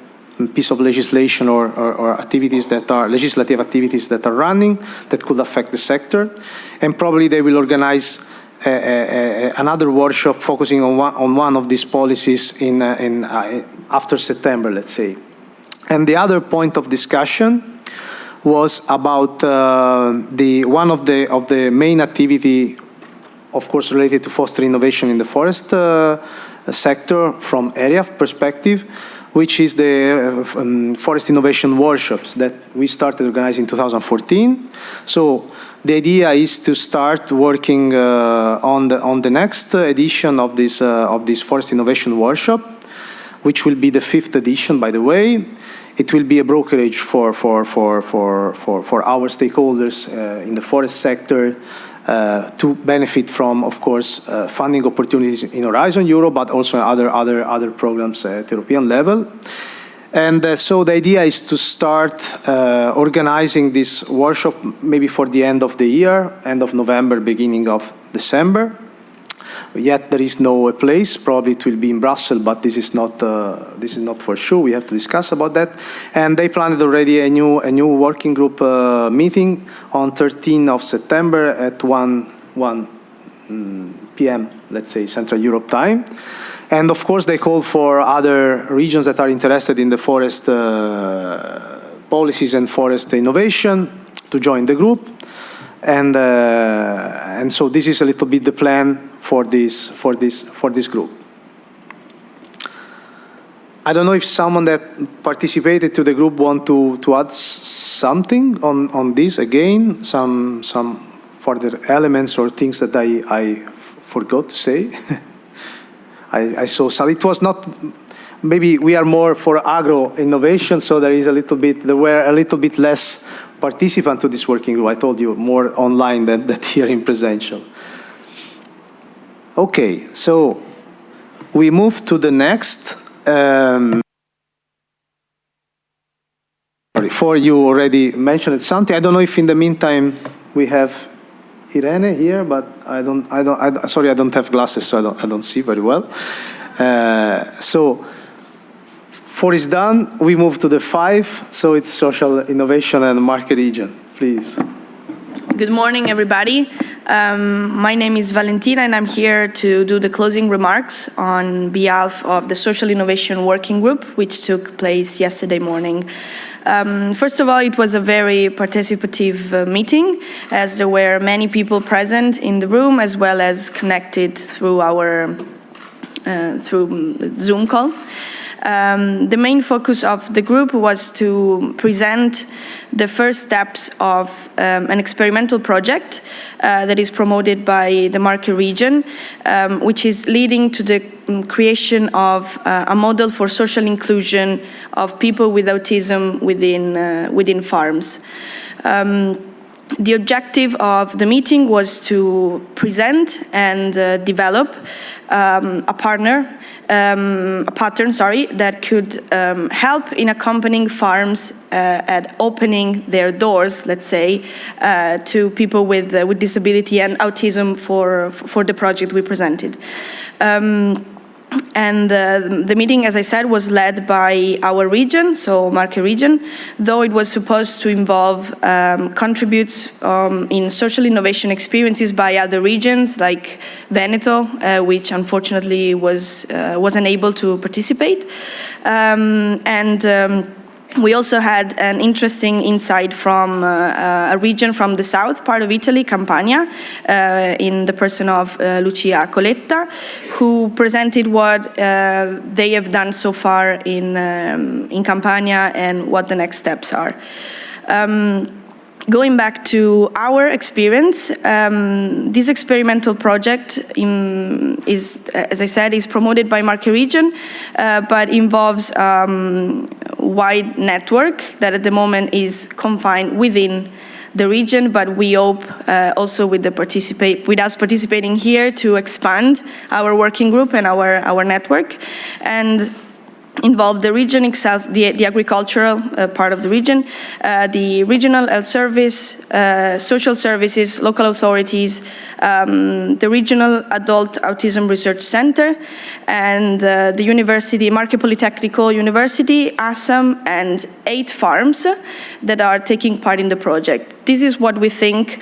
piece of legislation or activities that are legislative activities that are running that could affect the sector. And probably they will organize another workshop focusing on one of these policies after September, let's say. And the other point of discussion was about one of the main activity, of course, related to fostering innovation in the forest sector from ERIAFF perspective, which is the forest innovation workshops that we started organizing in 2014. So the idea is to start working on the next edition of this forest innovation workshop, which will be the 5th edition, by the way. It will be a brokerage for our stakeholders in the forest sector to benefit from, of course, funding opportunities in Horizon Europe, but also other programs at European level. And so the idea is to start organizing this workshop maybe for the end of the year, end of November, beginning of December. Yet there is no place. Probably it will be in Brussels, but this is not for sure. We have to discuss about that. And they planned already a new working group meeting on 13th of September at 1 p.m. let's say Central Europe time. And of course, they call for other regions that are interested in the forest policies and forest innovation to join the group. And so this is a little bit the plan for this group. I don't know if someone that participated to the group want to add something on this again, some further elements or things that I forgot to say. I saw some. It was not. Maybe we are more for agro innovation, so there were a little bit less participants to this working group. I told you more online than here in presential. Okay, so we move to the next. Before you already mentioned something. I don't know if in the meantime we have Irene here, but sorry, I don't have glasses, so I don't see very well. So 4 is done. We move to the 5. So it's social innovation and market region. Please. Good morning, everybody. My name is Valentina, and I'm here to do the closing remarks on behalf of the Social Innovation Working Group, which took place yesterday morning. First of all, it was a very participative meeting, as there were many people present in the room, as well as connected through our through Zoom call. The main focus of the group was to present the first steps of an experimental project that is promoted by the Marche region, which is leading to the creation of a model for social inclusion of people with autism within farms. The objective of the meeting was to present and develop a pattern that could help in accompanying farms at opening their doors, let's say, to people with disability and autism for the project we presented. And the meeting, as I said, was led by our region, so Marche region, though it was supposed to involve contributes in social innovation experiences by other regions like Veneto, which unfortunately was unable to participate. We also had an interesting insight from a region from the south part of Italy, Campania, in the person of Lucia Coletta, who presented what they have done so far in Campania and what the next steps are. Going back to our experience, this experimental project is, as I said, is promoted by Marche Region, but involves wide network that at the moment is confined within the region, but we hope also with us participating here to expand our working group and our network, and involve the region itself, the agricultural part of the region, the regional health service, social services, local authorities, the regional adult autism research center, and the university, Marche Polytechnical University, ASAM, and 8 farms that are taking part in the project. This is what we think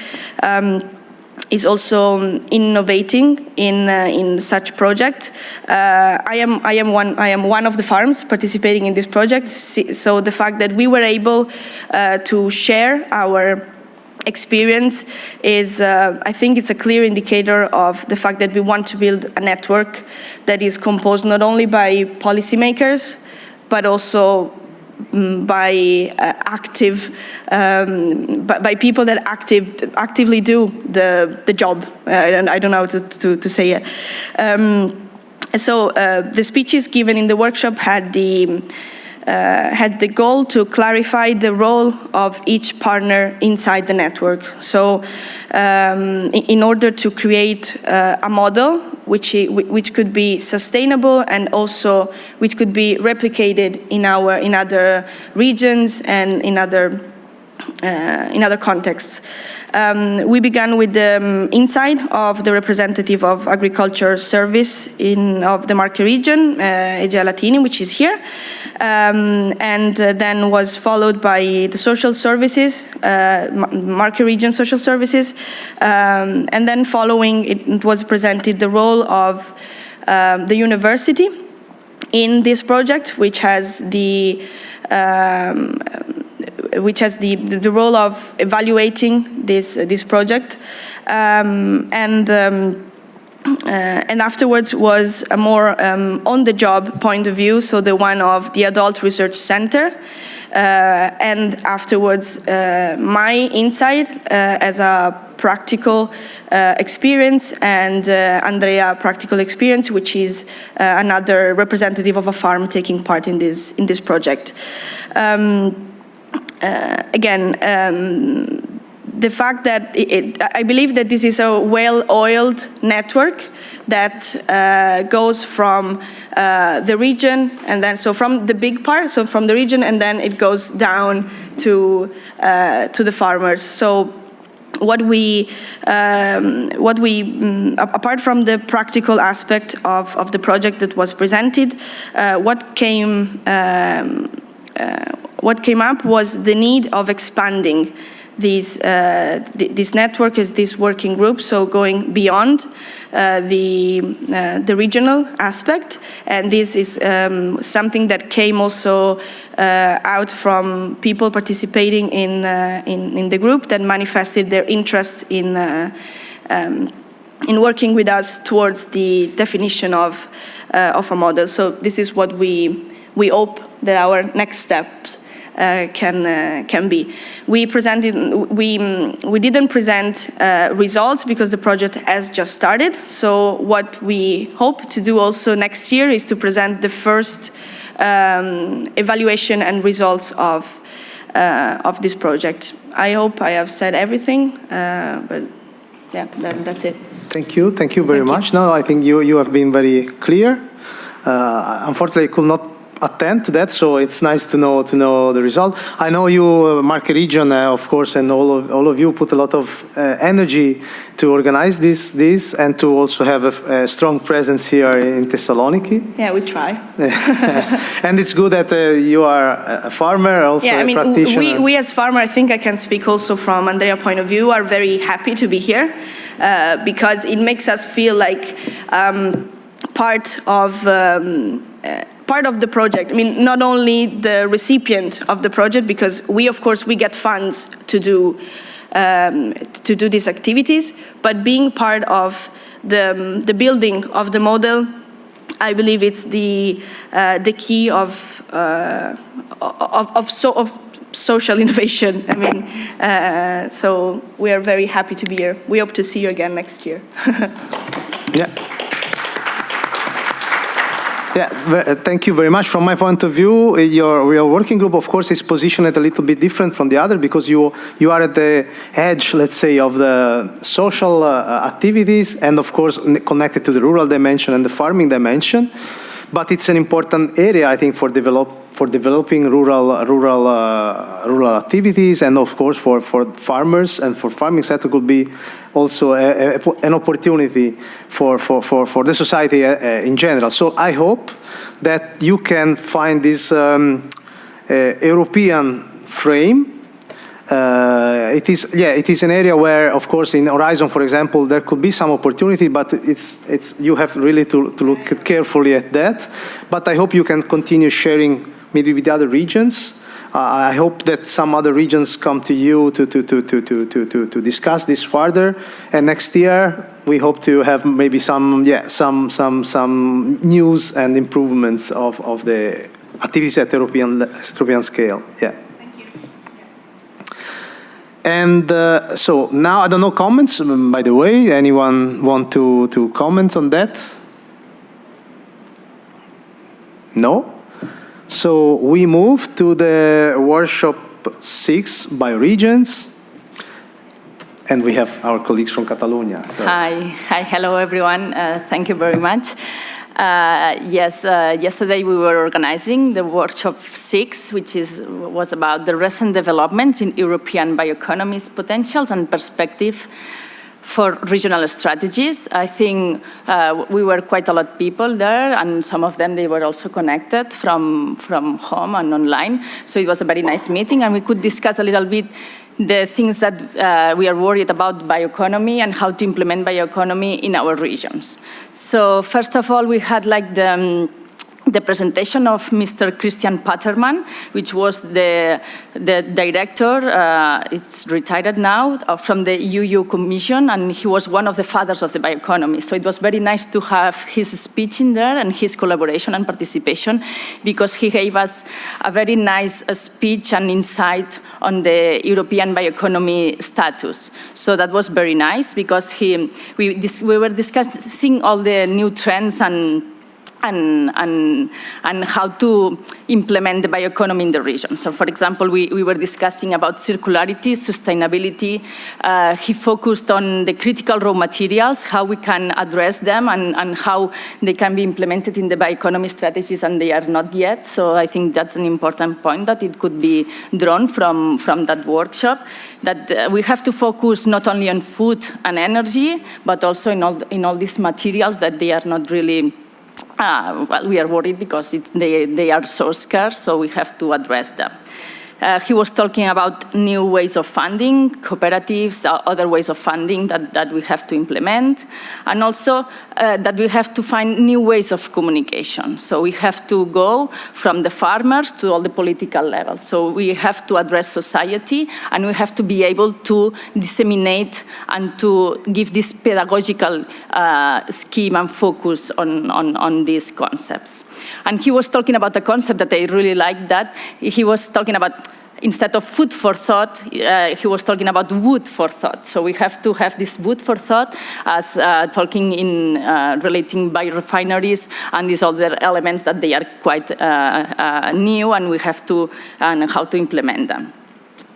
is also innovating in such project. I am one of the farms participating in this project. So the fact that we were able to share our experience is, I think it's a clear indicator of the fact that we want to build a network that is composed not only by policymakers, but also by by people that actively do the job. I don't know how to say it. So the speeches given in the workshop had the goal to clarify the role of each partner inside the network. So in order to create a model which could be sustainable and also which could be replicated in other regions and in other contexts. We began with the insight of the representative of agriculture service of the Marche region, Egea Latini, which is here, and then was followed by the social services, Marche region social services, and then following it was presented the role of the university in this project, which has the role of evaluating this project, and afterwards was a more on-the-job point of view, so the one of the Adult Research Center, and afterwards my insight as a practical experience, and Andrea practical experience, which is another representative of a farm taking part in this project. Again, the fact that I believe that this is a well-oiled network that goes from the region, and then from the big part, so from the region, and then it goes down to the farmers. So what we apart from the practical aspect of the project that was presented, what came up was the need of expanding this network, this working group, so going beyond the regional aspect, and this is something that came also out from people participating in the group that manifested their interest in working with us towards the definition of a model. So this is what we hope that our next steps can be. We didn't present results because the project has just started. So what we hope to do also next year is to present the first evaluation and results of this project. I hope I have said everything, but yeah, that's it. Thank you very much. No, I think you have been very clear. Unfortunately, I could not attend to that, so it's nice to know the result. I know you, Marche region, of course, and all of you put a lot of energy to organize this and to also have a strong presence here in Thessaloniki. Yeah, we try. And it's good that you are a farmer, also a practitioner. We as farmer, I think I can speak also from Andrea's point of view, are very happy to be here because it makes us feel like part of the project. I mean, not only the recipient of the project, because of course we get funds to do these activities, but being part of the building of the model, I believe it's the key of social innovation. I mean, so we are very happy to be here. We hope to see you again next year. Yeah. Yeah, thank you very much. From my point of view, your working group, of course, is positioned a little bit different from the other because you are at the edge, let's say, of the social activities and, of course, connected to the rural dimension and the farming dimension. But it's an important area, I think, for developing rural activities, and of course for farmers and for farming sector could be also an opportunity for the society in general. So I hope that you can find this European frame. It is an area where, of course, in Horizon, for example, there could be some opportunity, but you have really to look carefully at that. But I hope you can continue sharing maybe with the other regions. I hope that some other regions come to you to discuss this further. And next year we hope to have maybe some news and improvements of the activities at European scale. Yeah. And so now, I don't know, comments, by the way. Anyone want to comment on that? No? So we move to the workshop 6 by regions. And we have our colleagues from Catalonia. So. Hi, hello everyone. Thank you very much. Yesterday we were organizing the workshop 6, which was about the recent developments in European bioeconomy's potentials and perspective for regional strategies. I think we were quite a lot of people there, and some of them, they were also connected from home and online. So it was a very nice meeting, and we could discuss a little bit the things that we are worried about bioeconomy and how to implement bioeconomy in our regions. So first of all, we had like the presentation of Mr. Christian Patterman, which was the director, it's retired now, from the EU Commission, and he was one of the fathers of the bioeconomy. So it was very nice to have his speech in there and his collaboration and participation, because he gave us a very nice speech and insight on the European bioeconomy status. So that was very nice, because we were discussing all the new trends and how to implement the bioeconomy in the region. So, for example, we were discussing about circularity, sustainability. He focused on the critical raw materials, how we can address them, and how they can be implemented in the bioeconomy strategies, and they are not yet. So I think that's an important point that it could be drawn from that workshop, that we have to focus not only on food and energy, but also in all these materials that they are not really well, we are worried because they are so scarce, so we have to address them. He was talking about new ways of funding, cooperatives, other ways of funding that we have to implement, and also that we have to find new ways of communication. So we have to go from the farmers to all the political levels. So we have to address society, and we have to be able to disseminate and to give this pedagogical scheme and focus on these concepts. And he was talking about a concept that I really liked, that he was talking about, instead of food for thought, he was talking about wood for thought. So we have to have this wood for thought as talking in relating biorefineries and these other elements that they are quite new, and we have to, and how to implement them.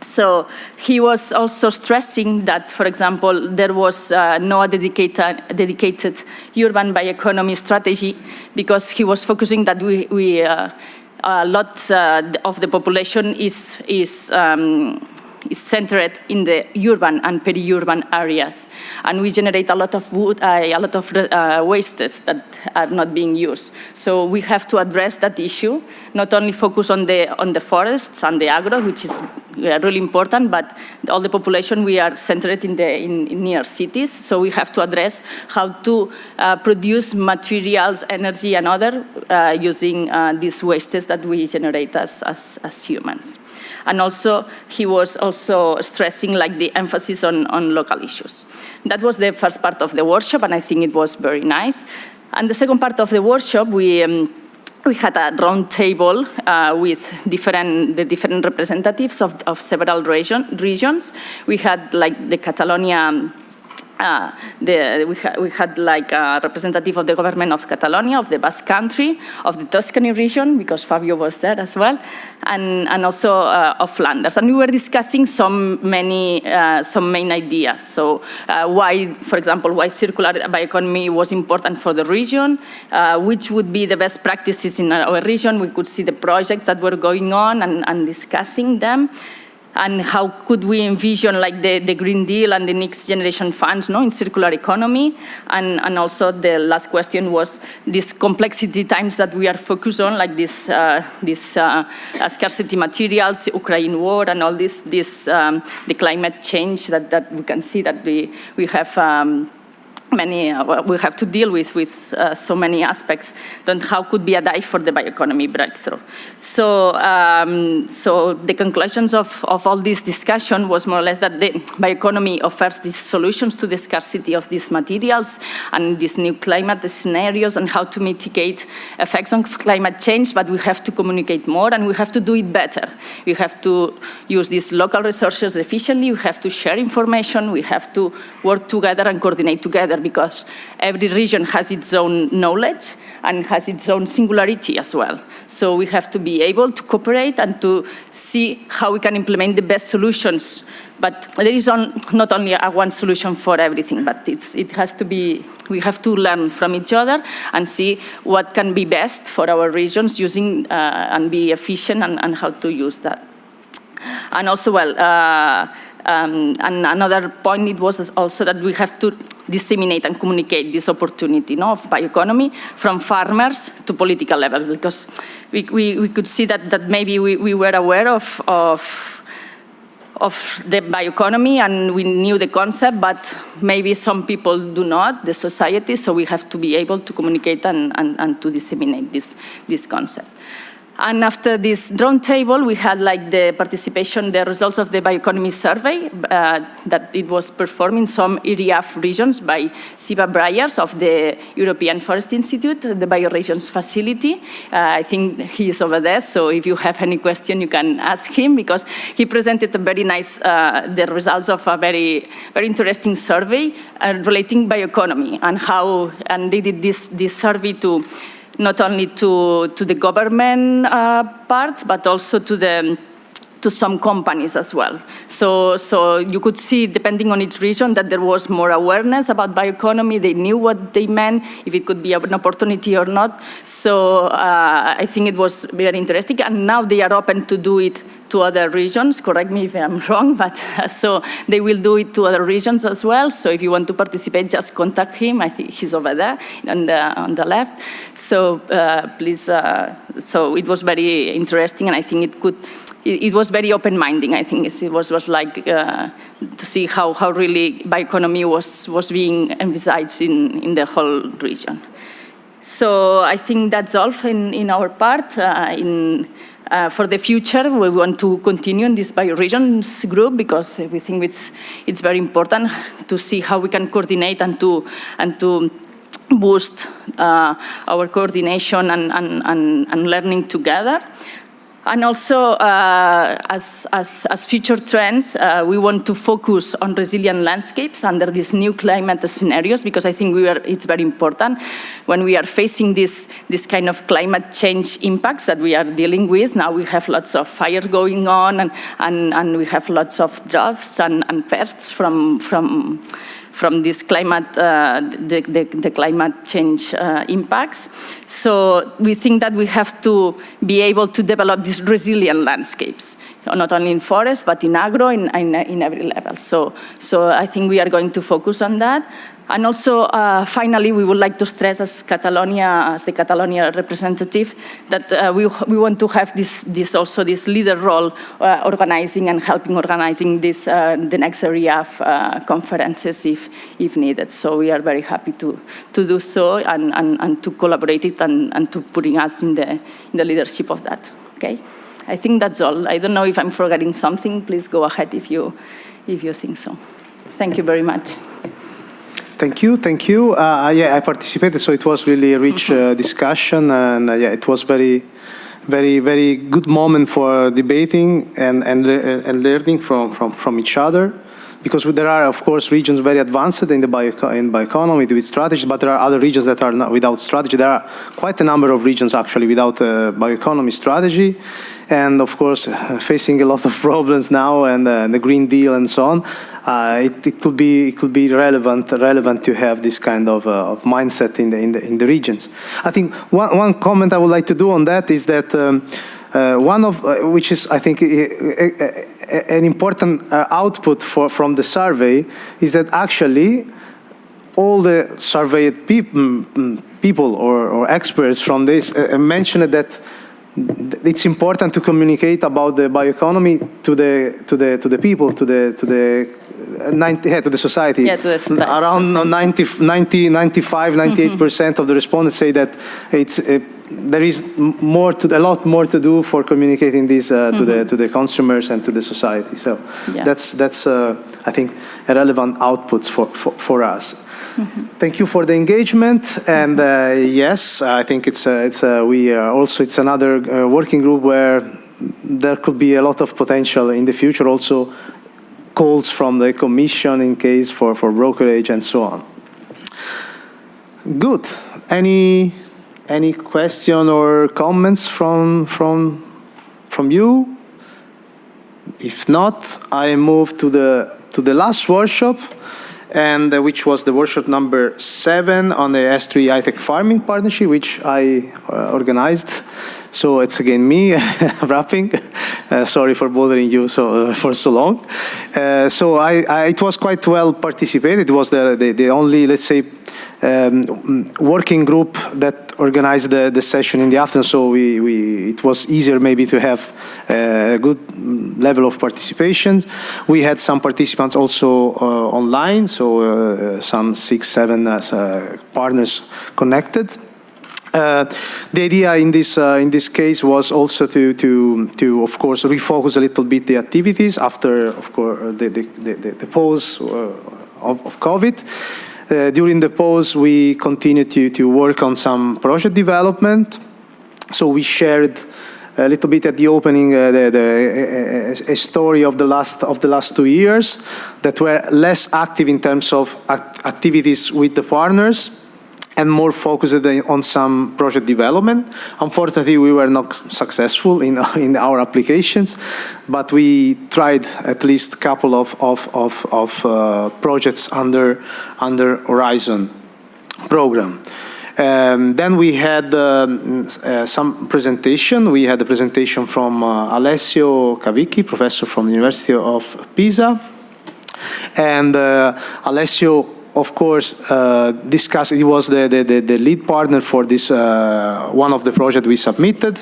So he was also stressing that, for example, there was no dedicated urban bioeconomy strategy, because he was focusing that a lot of the population is centered in the urban and peri-urban areas, and we generate a lot of wood, a lot of wastes that are not being used. So we have to address that issue, not only focus on the forests and the agro, which is really important, but all the population, we are centered in near cities. So we have to address how to produce materials, energy, and other using these wastes that we generate as humans. And also, he was also stressing like the emphasis on local issues. That was the first part of the workshop, and I think it was very nice. And the second part of the workshop, we we had a round table with the different representatives of several regions. We had like the Catalonia. We had like a representative of the government of Catalonia, of the Basque Country, of the Tuscany region, because Fabio was there as well, and also of Flanders. And we were discussing some main ideas. So why, for example, why circular bioeconomy was important for the region, which would be the best practices in our region. We could see the projects that were going on and discussing them. And how could we envision like the Green Deal and the next generation funds in circular economy? And also the last question was these complexity times that we are focused on, like this scarcity materials, Ukraine war, and all this the climate change that we can see that we have we have to deal with so many aspects. Then how could be a dive for the bioeconomy breakthrough? So, so the conclusions of all this discussion was more or less that the bioeconomy offers these solutions to the scarcity of these materials and these new climate scenarios and how to mitigate effects on climate change, but we have to communicate more and we have to do it better. We have to use these local resources efficiently, we have to share information, we have to work together and coordinate together, because every region has its own knowledge and has its own singularity as well. So we have to be able to cooperate and to see how we can implement the best solutions. But there is not only one solution for everything, but it has to be, we have to learn from each other and see what can be best for our regions using and be efficient and how to use that. And also, well, and another point it was also that we have to disseminate and communicate this opportunity of bioeconomy from farmers to political level, because we could see that maybe we were aware of the bioeconomy and we knew the concept, but maybe some people do not, the society, so we have to be able to communicate and to disseminate this concept. And after this roundtable, we had like the participation, the results of the bioeconomy survey that it was performed in some ERIAFF regions by Siva Bryars of the European Forest Institute, the bioregions facility. I think he is over there, so if you have any question, you can ask him, because he presented a very nice, the results of a very, very interesting survey relating bioeconomy and how, and they did this survey to not only to the government parts, but also to some companies as well. So you could see, depending on each region, that there was more awareness about bioeconomy. They knew what they meant, if it could be an opportunity or not. So I think it was very interesting. And now they are open to do it to other regions. Correct me if I'm wrong, but so they will do it to other regions as well. So if you want to participate, just contact him. I think he's over there on the left. So please, so it was very interesting, and I think it was very open-minded. I think it was like to see how really bioeconomy was being emphasized in the whole region. So I think that's all in our part. For the future, we want to continue in this bioregions group, because we think it's very important to see how we can coordinate and to boost our coordination and learning together. And also, as future trends, we want to focus on resilient landscapes under these new climate scenarios, because I think it's very important when we are facing this kind of climate change impacts that we are dealing with. Now we have lots of fire going on, and we have lots of droughts and pests from this climate, the climate change impacts. So we think that we have to be able to develop these resilient landscapes, not only in forest, but in agro, in every level. So I think we are going to focus on that. And also, finally, we would like to stress as the Catalonia representative, that we want to have this leader role, organizing and helping organizing this the next ERIAFF conferences if needed. So we are very happy to do so and to collaborate it and to putting us in the leadership of that. Okay, I think that's all. I don't know if I'm forgetting something. Please go ahead if you think so. Thank you very much. Thank you, thank you. Yeah, I participated, so it was really a rich discussion, and yeah, it was very good moment for debating and learning from each other. Because there are, of course, regions very advanced in the bioeconomy with strategies, but there are other regions that are not without strategy. There are quite a number of regions actually without a bioeconomy strategy, and of course, facing a lot of problems now, and the Green Deal and so on. It could be relevant to have this kind of mindset in the regions. I think one comment I would like to do on that is that. One of which is, I think, an important output from the survey is that actually all the surveyed people or experts from this mentioned that it's important to communicate about the bioeconomy to the people, to the society. Yeah, to the society. Around 95-98% of the respondents say that there is a lot more to do for communicating this to the consumers and to the society. So yeah. that's I think a relevant output for us. Thank you for the engagement, and yes, I think it's another working group where there could be a lot of potential in the future. Also, calls from the Commission in case for brokerage and so on. Good. Any question or comments from you? If not, I move to the last workshop, and which was the workshop number 7 on the S3 high-tech farming partnership, which I organized. So it's again me wrapping. Sorry for bothering you for so long. So it was quite well participated. It was the only, let's say, working group that organized the session in the afternoon. So it was easier maybe to have a good level of participation. We had some participants also online, so some 6-7 partners connected. The idea in this case was also to of course refocus a little bit the activities after, of course, the pause of COVID. During the pause, we continued to work on some project development. So we shared a little bit at the opening a story of the last 2 years that were less active in terms of activities with the partners, and more focused on some project development. Unfortunately, we were not successful in our applications, but we tried at least a couple of projects under Horizon program. Then we had some presentation. We had a presentation from Alessio Cavicchi, professor from the University of Pisa, and Alessio, of course, discussed. He was the lead partner for this one of the projects we submitted.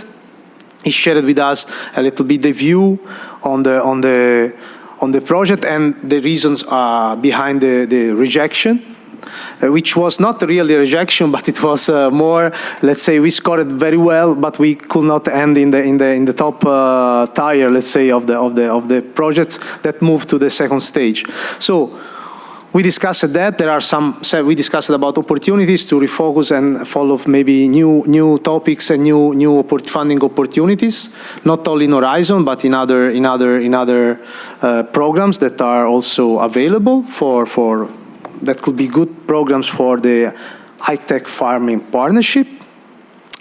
He shared with us a little bit the view on the project and the reasons behind the rejection, which was not really a rejection, but it was more, let's say, we scored very well, but we could not end in the top tier, let's say, of the projects that moved to the second stage. So we discussed that. We discussed about opportunities to refocus and follow maybe new topics and new funding opportunities, not only in Horizon but in other programs that are also available for that could be good programs for the high-tech farming partnership.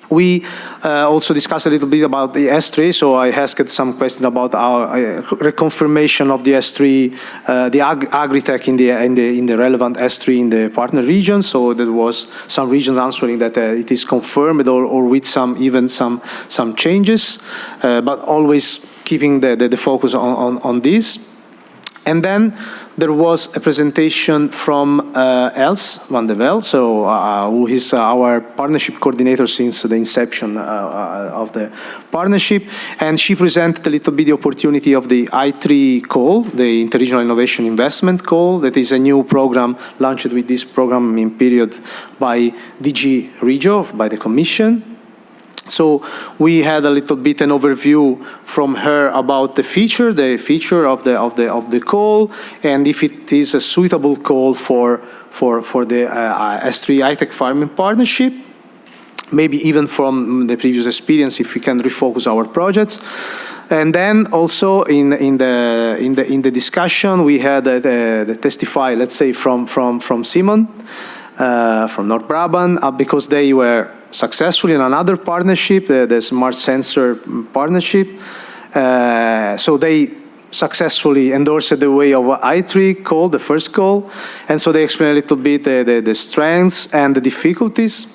We also discussed a little bit about the S3, so I asked some questions about our reconfirmation of the S3, the agri-tech in the relevant S3 in the partner region. So there was some regions answering that it is confirmed or with some changes, but always keeping the focus on this. And then there was a presentation from Els van der Wel, who is our partnership coordinator since the inception of the partnership. And she presented a little bit the opportunity of the I3 call, the Interregional Innovation Investment call. That is a new program launched with this programming period by DG Regio, by the Commission. So we had a little bit an overview from her about the feature of the call, and if it is a suitable call for for the S3 high-tech farming partnership. Maybe even from the previous experience, if we can refocus our projects. And then also in the discussion, we had the testify, let's say, from Simon, from North Brabant, because they were successful in another partnership, the Smart Sensor partnership. So they successfully endorsed the way of I3 call, the first call. And so they explained a little bit the strengths and the difficulties.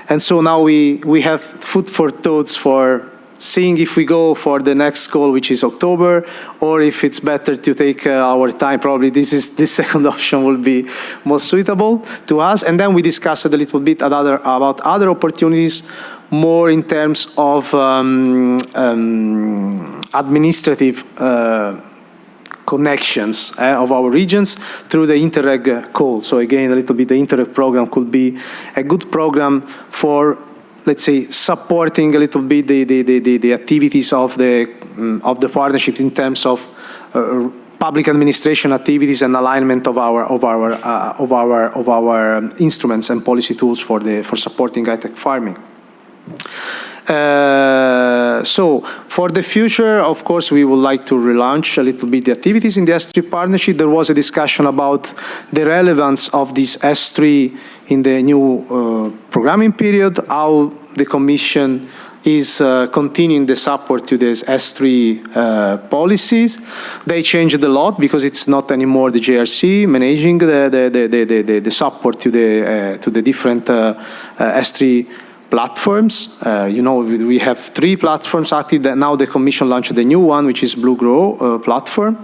And so now we have food for thoughts for seeing if we go for the next call, which is October, or if it's better to take our time. Probably this second option will be most suitable to us. And then we discussed a little bit about other opportunities, more in terms of administrative connections of our regions through the Interreg call. So again, a little bit the Interreg program could be a good program for, let's say, supporting a little bit the activities of the partnership in terms of public administration activities and alignment of our instruments and policy tools for supporting high-tech farming. So for the future, of course, we would like to relaunch a little bit the activities in the S3 partnership. There was a discussion about the relevance of this S3 in the new programming period, how the Commission is continuing the support to these S3 policies. They changed a lot because it's not anymore the JRC managing the support to the different S3 platforms. You know, we have 3 platforms active. That now the Commission launched the new one, which is Blue Grow platform,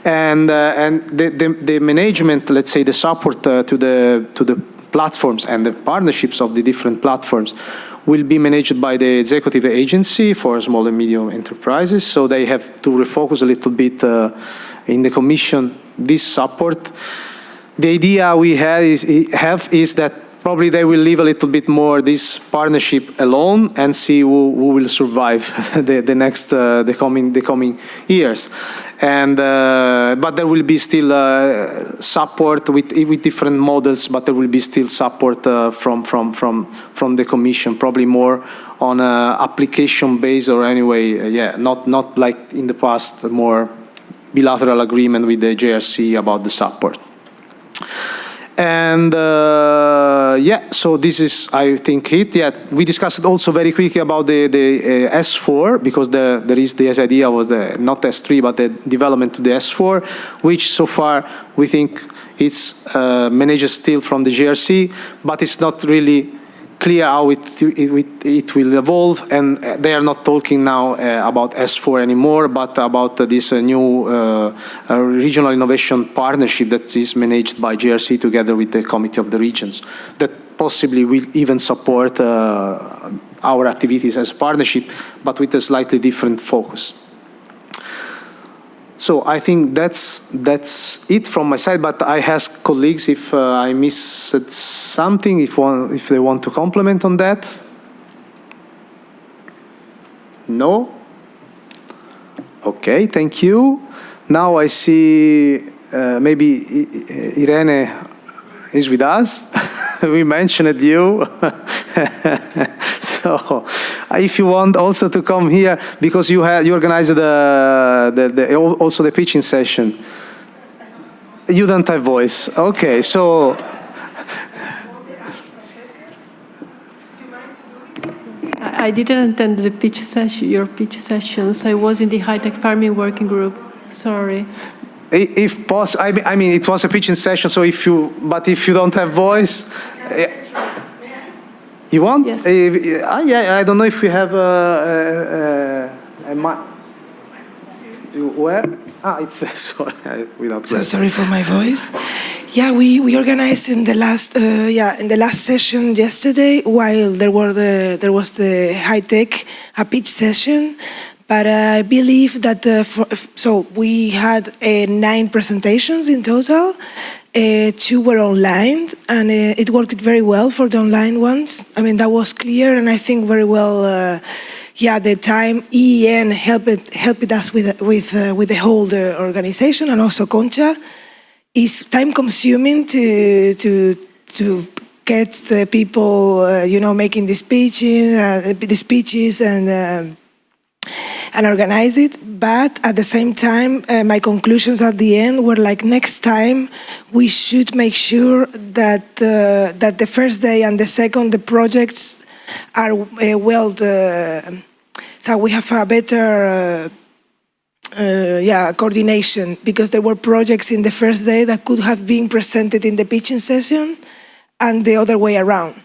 and the management, let's say, the support to the platforms and the partnerships of the different platforms will be managed by the Executive Agency for Small and Medium Enterprises. So they have to refocus a little bit in the Commission this support. The idea we have is that probably they will leave a little bit more this partnership alone and see who will survive the coming years. And but there will be still support with different models, but there will be still support from the Commission, probably more on application based, or anyway, yeah, not like in the past, more bilateral agreement with the JRC about the support. And yeah, so this is, I think, it. Yeah, we discussed also very quickly about the S4, because there is this idea was not S3, but the development to the S4, which so far we think it's managed still from the JRC, but it's not really clear how it will evolve, and they are not talking now about S4 anymore, but about this new regional innovation partnership that is managed by JRC together with the Committee of the Regions, that possibly will even support our activities as a partnership, but with a slightly different focus. So I think that's it from my side, but I ask colleagues if I missed something, if they want to comment on that. No? Okay, thank you. Now I see maybe Irene is with us. We mentioned you. So if you want also to come here, because you organized also the pitching session. You don't have voice. Okay, so. I didn't attend the pitch session, your pitch sessions. I was in the high-tech farming working group. Sorry. If possible, I mean, it was a pitching session. So if you don't have voice. You want? Yes. Yeah, I don't know if we have where? It's there. Sorry, without. So sorry for my voice. Yeah, we organized in the last session yesterday, while there was the high-tech pitch session. But I believe that so we had 9 presentations in total. 2 were online, and it worked very well for the online ones. I mean, that was clear, and I think very well. Yeah, the time EEN helped us with the whole organization, and also Concha. it's time-consuming to get the people, making the speeches and organize it. But at the same time, my conclusions at the end were like, next time we should make sure that the first day and the second, the projects are so we have a better coordination, because there were projects in the first day that could have been presented in the pitching session and the other way around.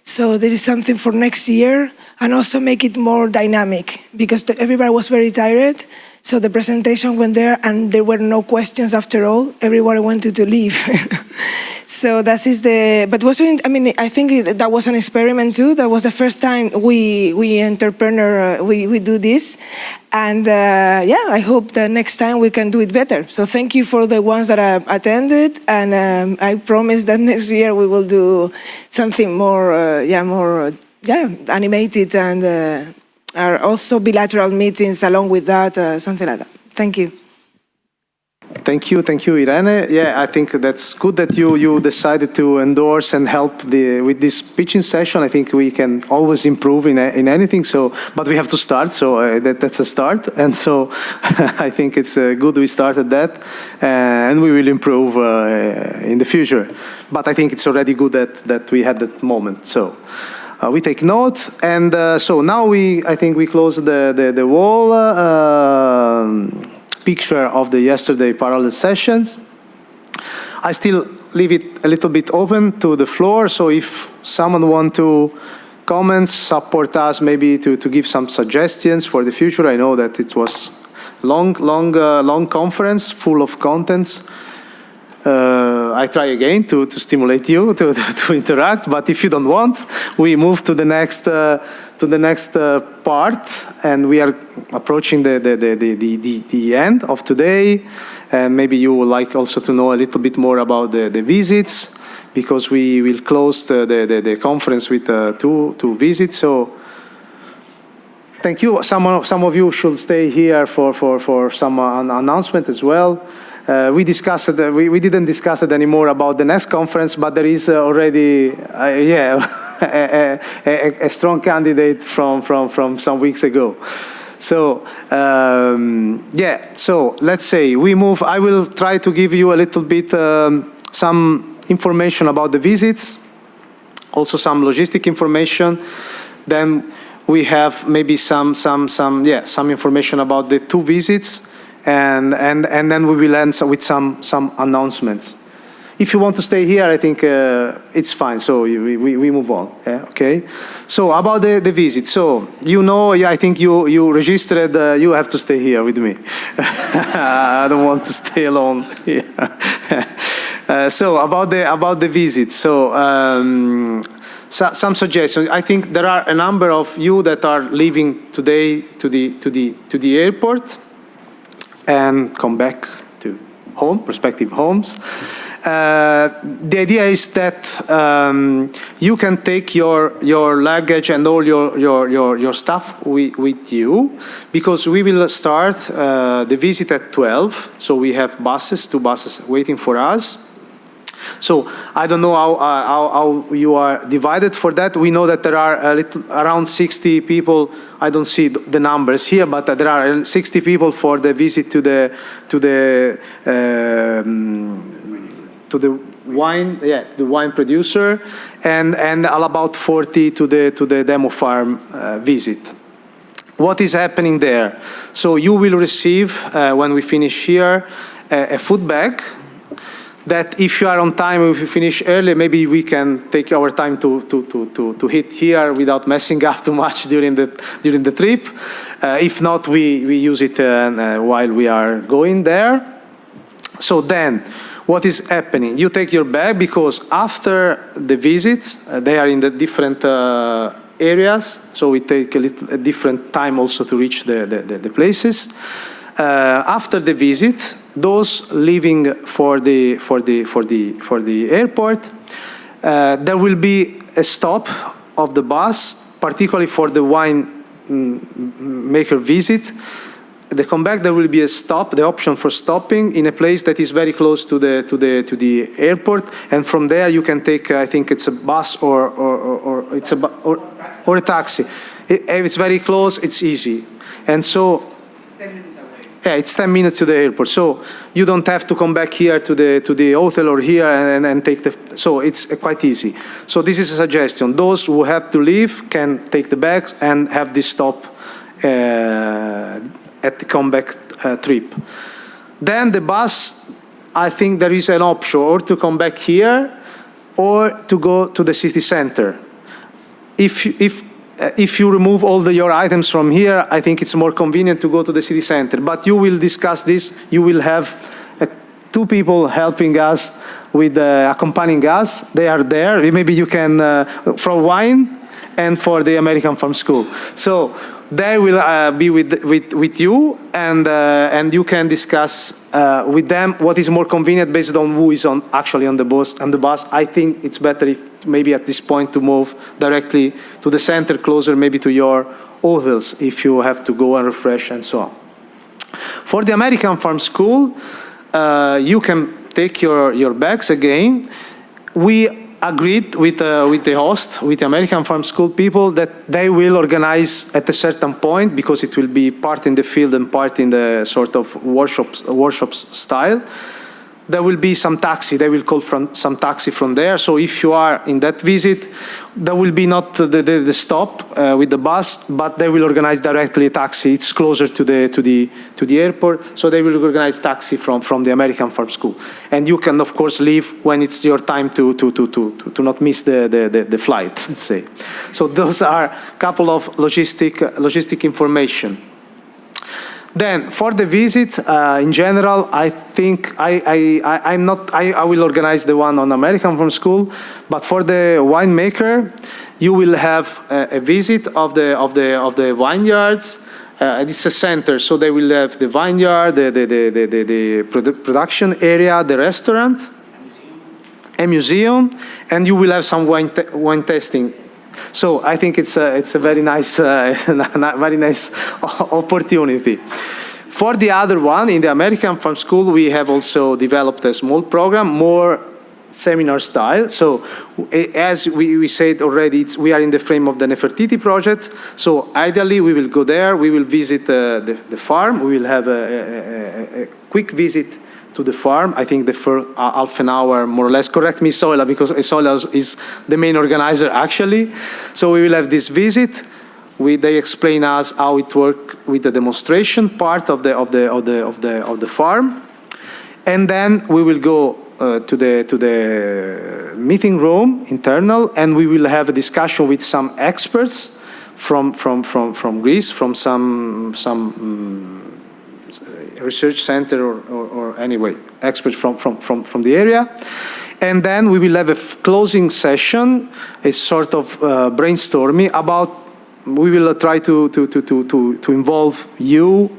So there is something for next year, and also make it more dynamic, because everybody was very tired. So the presentation went there and there were no questions after all. Everybody wanted to leave. So that is I think that was an experiment too. That was the first time we do this. And I hope that next time we can do it better. So thank you for the ones that attended. And I promise that next year we will do something more animated, and are also bilateral meetings along with that, something like that. Thank you. Thank you, Irene. Yeah, I think that's good that you decided to endorse and help with this pitching session. I think we can always improve in anything. But we have to start. So that's a start, and so I think it's good we started that, and we will improve in the future. But I think it's already good that we had that moment. So. We take note, and so now I think we close the whole picture of the yesterday parallel sessions. I still leave it a little bit open to the floor, so if someone want to comment, support us, maybe to give some suggestions for the future. I know that it was long conference full of contents. I try again to stimulate you to interact, but if you don't want, we move to the next part, and we are approaching the end of today. And maybe you would like also to know a little bit more about the visits, because we will close the conference with two visits. So thank you. Some of you should stay here for some announcement as well. We discussed it. We didn't discuss it anymore about the next conference, but there is already, a strong candidate from some weeks ago. So so let's say we move. I will try to give you a little bit some information about the visits, also some logistic information. Then we have maybe some information about the two visits. And then we will end with some announcements. If you want to stay here, I think it's fine. So we move on. Yeah, okay. So about the visit. So I think you registered. You have to stay here with me. I don't want to stay alone here. So about the visit. So some suggestions. I think there are a number of you that are leaving today to the airport and come back to respective homes. The idea is that you can take your luggage and all your stuff with you, because we will start the visit at 12. So we have two buses waiting for us. So I don't know how you are divided for that. We know that there are around 60 people. I don't see the numbers here, but there are 60 people for the visit to the wine producer, and about 40 to the demo farm visit. What is happening there? So you will receive when we finish here a food bag. That if you are on time, if you finish early, maybe we can take our time to hit here without messing up too much during the trip. If not, we use it while we are going there. So then, what is happening? You take your bag, because after the visit, they are in the different areas. So we take a different time also to reach the places. After the visit, those leaving for the airport, there will be a stop of the bus, particularly for the wine maker visit. there will be a stop, the option for stopping in a place that is very close to the airport, and from there you can take, I think it's a bus or a taxi. If it's very close, it's easy, and so. Yeah, it's 10 minutes to the airport, so you don't have to come back here to the hotel or here and take the. So it's quite easy. So this is a suggestion. Those who have to leave can take the bags and have this stop at the comeback trip. Then the bus, I think there is an option or to come back here or to go to the city center. If you remove all your items from here, I think it's more convenient to go to the city center. But you will discuss this. You will have 2 people helping us with accompanying us. They are there. Maybe you can, for wine and for the American Farm School. So they will be with you, and you can discuss with them what is more convenient based on who is actually on the bus. I think it's better if maybe at this point to move directly to the center, closer maybe to your hotels if you have to go and refresh and so on. For the American Farm School, you can take your bags again. We agreed with the host, with the American Farm School people, that they will organize at a certain point, because it will be part in the field and part in the sort of workshops style. There will be some taxi. They will call some taxi from there. So if you are in that visit, there will be not the stop with the bus, but they will organize directly a taxi. It's closer to the airport, so they will organize taxi from the American Farm School. And you can, of course, leave when it's your time to not miss the flight, let's say. So those are a couple of logistic information. Then, for the visit, in general, I think I will organize the one on American Farm School, but for the winemaker, you will have a visit of the vineyards. It's a center, so they will have the vineyard, the production area, the restaurant, a museum, and you will have some wine tasting. So I think it's a very nice opportunity. For the other one, in the American Farm School, we have also developed a small program, more seminar style. So as we said already, we are in the frame of the Nefertiti project. So ideally, we will go there. We will visit the farm. We will have a quick visit to the farm. I think the first half an hour, more or less. Correct me, Soila, because Soila is the main organizer, actually. So we will have this visit. They explain us how it works with the demonstration part of the farm, and then we will go to the meeting room internal, and we will have a discussion with some experts from Greece, from some research center or anyway, experts from the area. And then we will have a closing session, a sort of brainstorming about, we will try to involve you,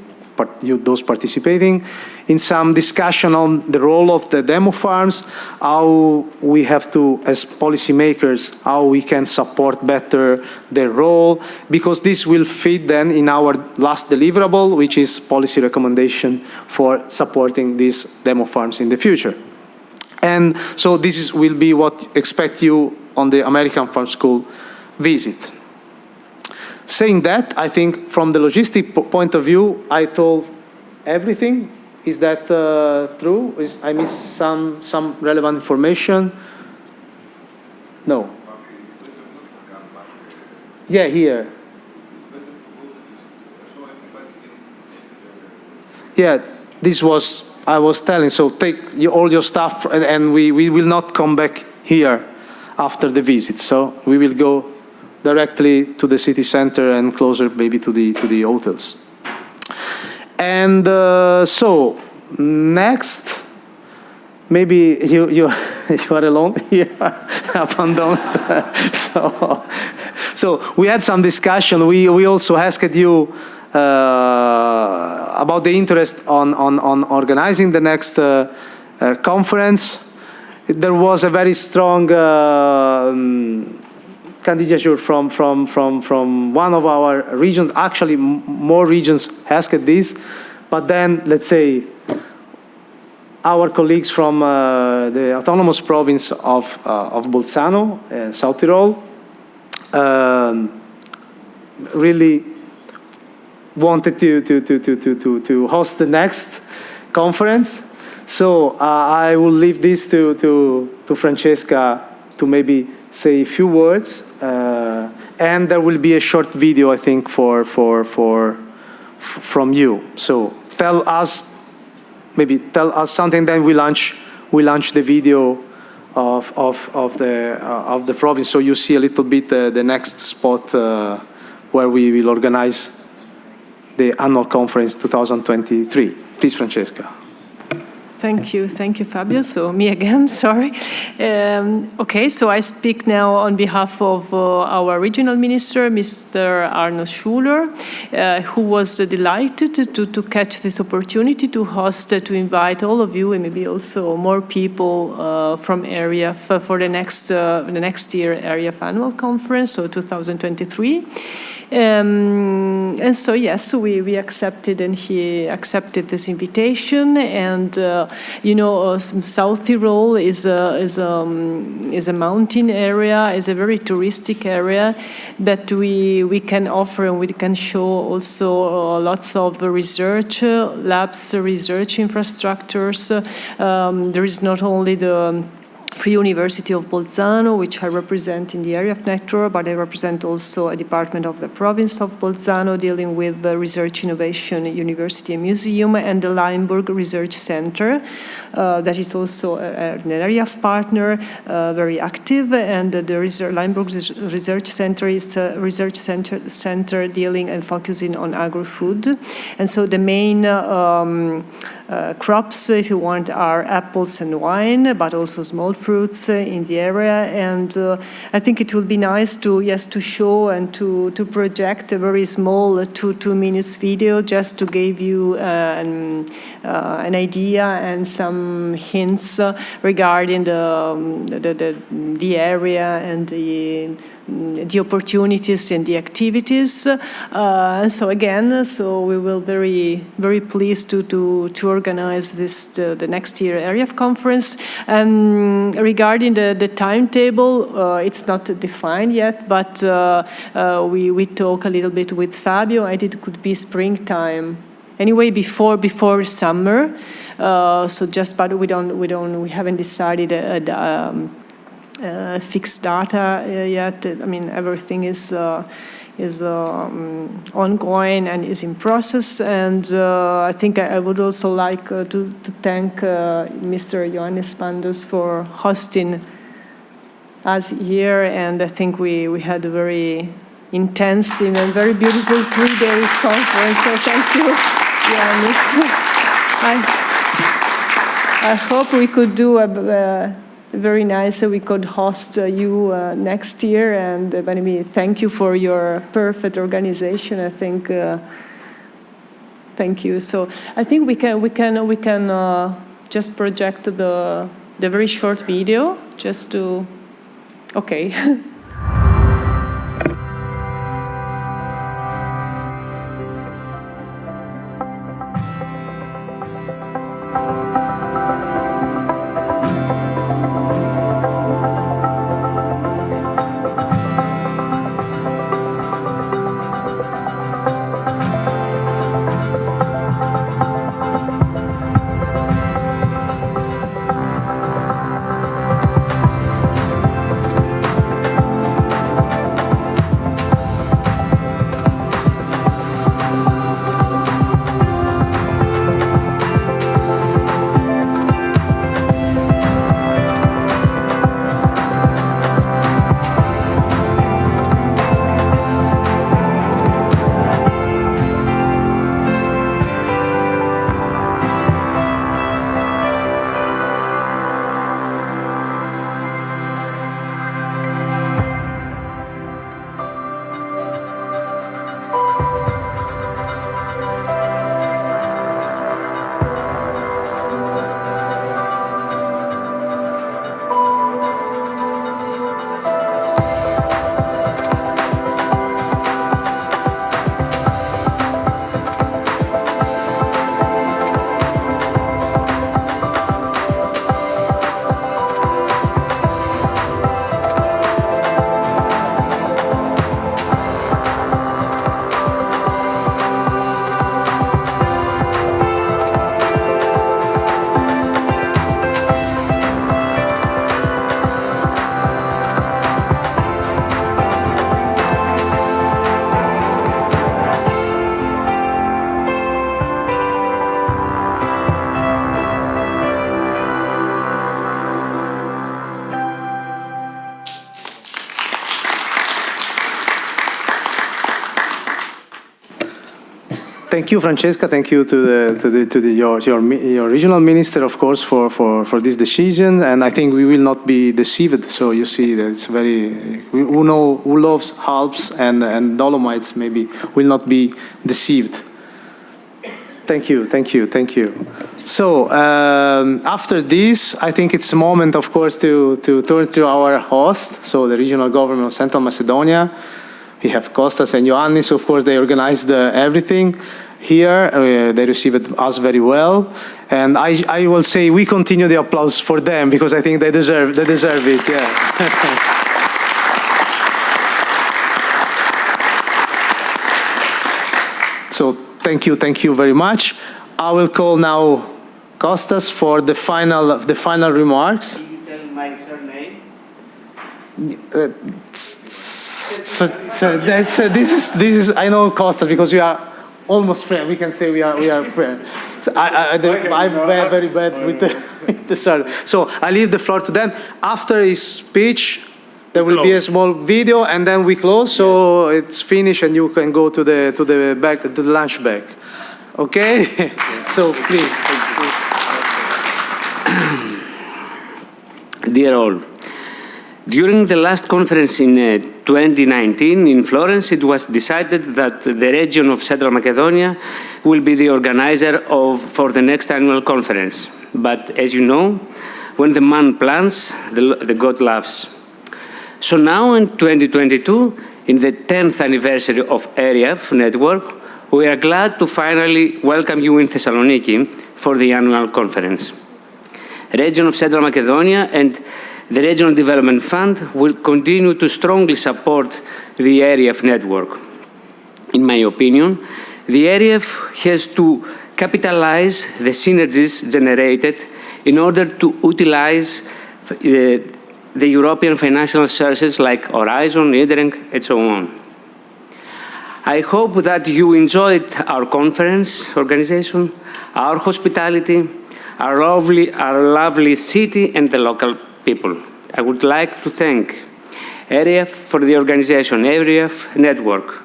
those participating, in some discussion on the role of the demo farms, how we have to, as policymakers, how we can support better their role, because this will fit then in our last deliverable, which is policy recommendation for supporting these demo farms in the future. And so this will be what expect you on the American Farm School visit. Saying that, I think from the logistic point of view, I told everything. Is that true? I missed some relevant information? No. Yeah, here. Yeah, this was, I was telling, so take all your stuff and we will not come back here after the visit. So we will go directly to the city center and closer maybe to the hotels. And so next, maybe you are alone here, abandoned. So we had some discussion. We also asked you about the interest on organizing the next conference. There was a very strong candidature from one of our regions. Actually, more regions asked this. But then, let's say, our colleagues from the autonomous province of Bolzano, South Tyrol, really wanted to host the next conference. So I will leave this to Francesca to maybe say a few words, and there will be a short video, I think, from you. So tell us something. Then we launch the video of the province, so you see a little bit the next spot where we will organize the annual conference 2023. Please, Francesca. Thank you, Fabio. So me again, sorry. Okay, so I speak now on behalf of our regional minister, Mr. Arno Schuler, who was delighted to catch this opportunity to host, to invite all of you and maybe also more people from ERIAFF for the next year ERIAFF annual conference, so 2023. And so yes, we accepted, and he accepted this invitation. And South Tyrol is a mountain area, is a very touristic area, but we can offer and we can show also lots of research labs, research infrastructures. There is not only the Free University of Bolzano, which I represent in the ERIAFF network, but I represent also a department of the province of Bolzano dealing with the Research Innovation University and Museum, and the Limburg Research Center, that is also an ERIAFF partner, very active. And the Limburg Research Center is a research center dealing and focusing on agri-food. And so the main crops, if you want, are apples and wine, but also small fruits in the area. And I think it will be nice to show and to project a very small 2 minutes video just to give you an idea and some hints regarding the area and the opportunities and the activities. So we will very, very pleased to organize the next year ERIAFF conference. And regarding the timetable, it's not defined yet, but we talk a little bit with Fabio, and it could be springtime. Anyway, before summer. But we haven't decided fixed data yet. I mean, everything is ongoing and is in process. And I think I would also like to thank Mr. Johannes Pandus for hosting us here. And I think we had a very intense and very beautiful 3 days conference. So thank you, Johannes. I hope we could do very nice. We could host you next year, and thank you for your perfect organization. I think. Thank you. So I think we can just project the very short video just to. Okay. thank you, Francesca. Thank you to your regional minister, of course, for this decision. And I think we will not be deceived. So you see that it's very, who loves Alps and Dolomites maybe will not be deceived. Thank you, thank you, thank you. So after this, I think it's a moment, of course, to turn to our host, so the regional government of Central Macedonia. We have Kostas and Ioannis, of course, they organized everything here. They received us very well. And I will say we continue the applause for them because I think they deserve it, yeah. So thank you very much. I will call now Kostas for the final remarks. Can you tell my surname? This is I know Kostas because we are almost friends. We can say we are friends. So I'm very bad with the surname. So I leave the floor to them. After his speech, there will be a small video, and then we close. So it's finished, and you can go to the lunch break. Okay? So please. Dear all, during the last conference in 2019 in Florence, it was decided that the region of Central Macedonia will be the organizer for the next annual conference. But as you know, when the man plans, the God laughs. So now in 2022, in the 10th anniversary of ERIAFF network, we are glad to finally welcome you in Thessaloniki for the annual conference. Region of Central Macedonia and the Regional Development Fund will continue to strongly support the ERIAFF network. In my opinion, the ERIAFF has to capitalize the synergies generated in order to utilize the European financial sources like Horizon, IDRENG, and so on. I hope that you enjoyed our conference organization, our hospitality, our lovely city, and the local people. I would like to thank ERIAFF for the organization, ERIAFF Network,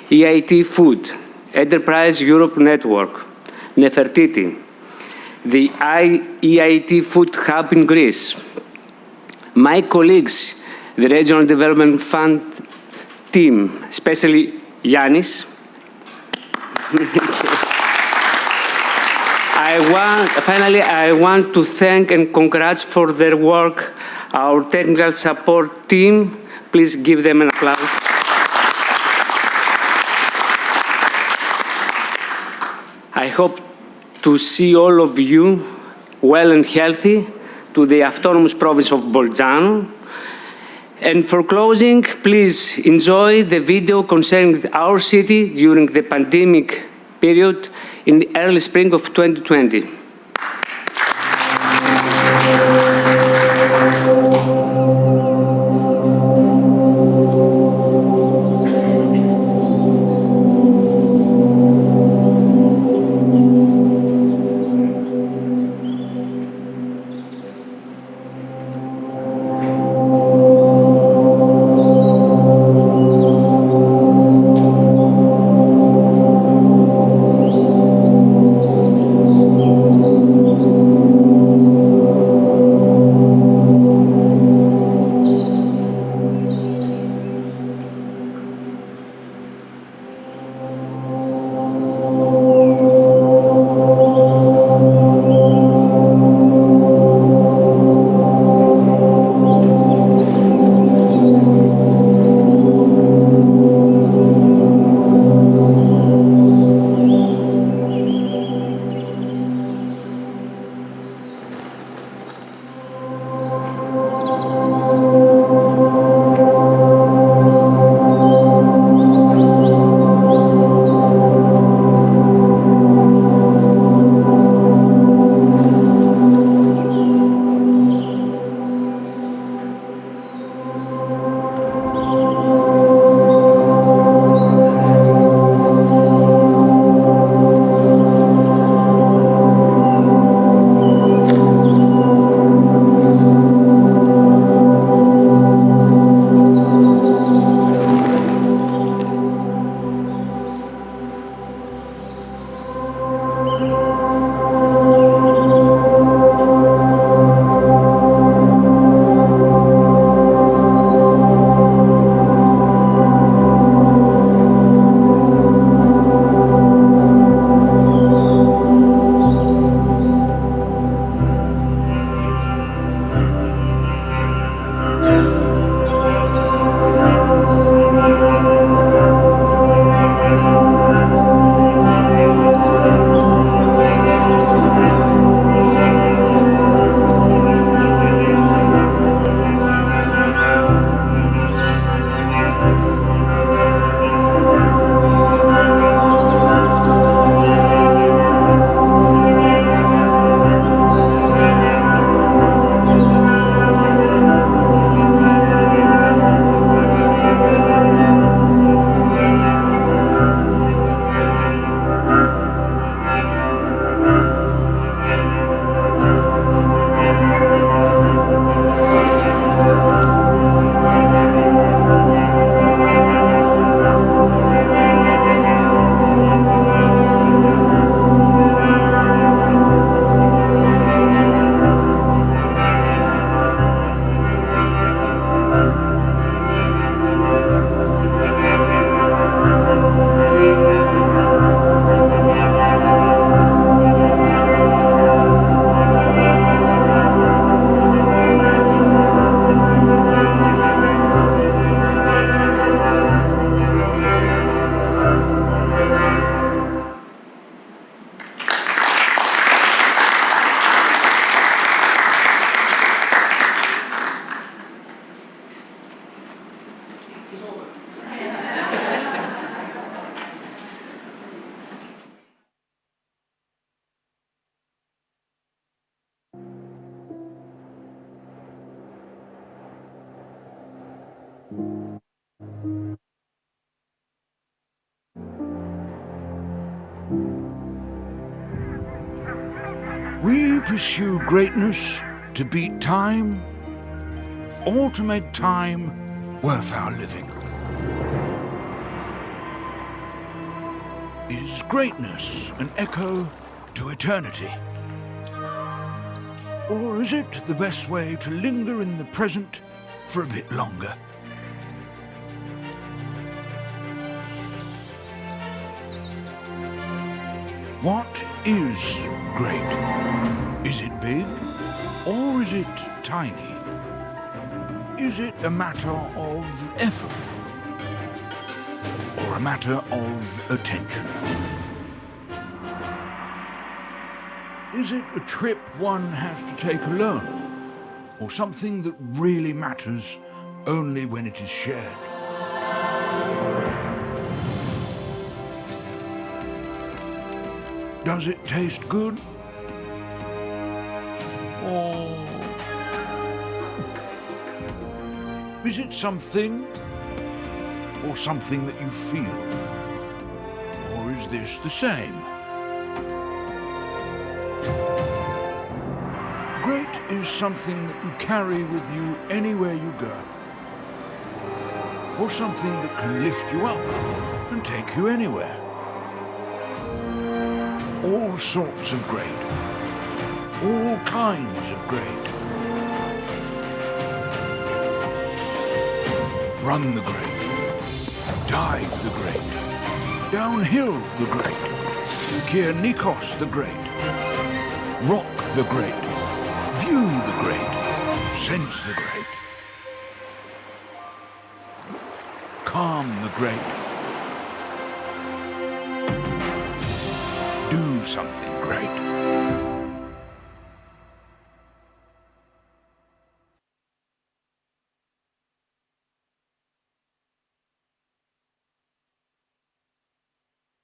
EIT Food, Enterprise Europe Network, Nefertiti, the EIT Food Hub in Greece, my colleagues, the Regional Development Fund team, especially Yannis. Finally, I want to thank and congratulate for their work our technical support team. Please give them an applause. I hope to see all of you well and healthy to the autonomous province of Bolzano. And for closing, please enjoy the video concerning our city during the pandemic period in the early spring of 2020. We pursue greatness to beat time or to make time worth our living. Is greatness an echo to eternity? Or is it the best way to linger in the present for a bit longer? What is great? Is it big or is it tiny? Is it a matter of effort or a matter of attention? Is it a trip one has to take alone or something that really matters only when it is shared? Does it taste good? Or is it something or something that you feel? Or is this the same? Great is something that you carry with you anywhere you go. Or something that can lift you up and take you anywhere. All sorts of great. All kinds of great. Run the great. Dive the great. Downhill the great. Nikos the great. Rock the great. View the great. Sense the great. Calm the great. Do something great.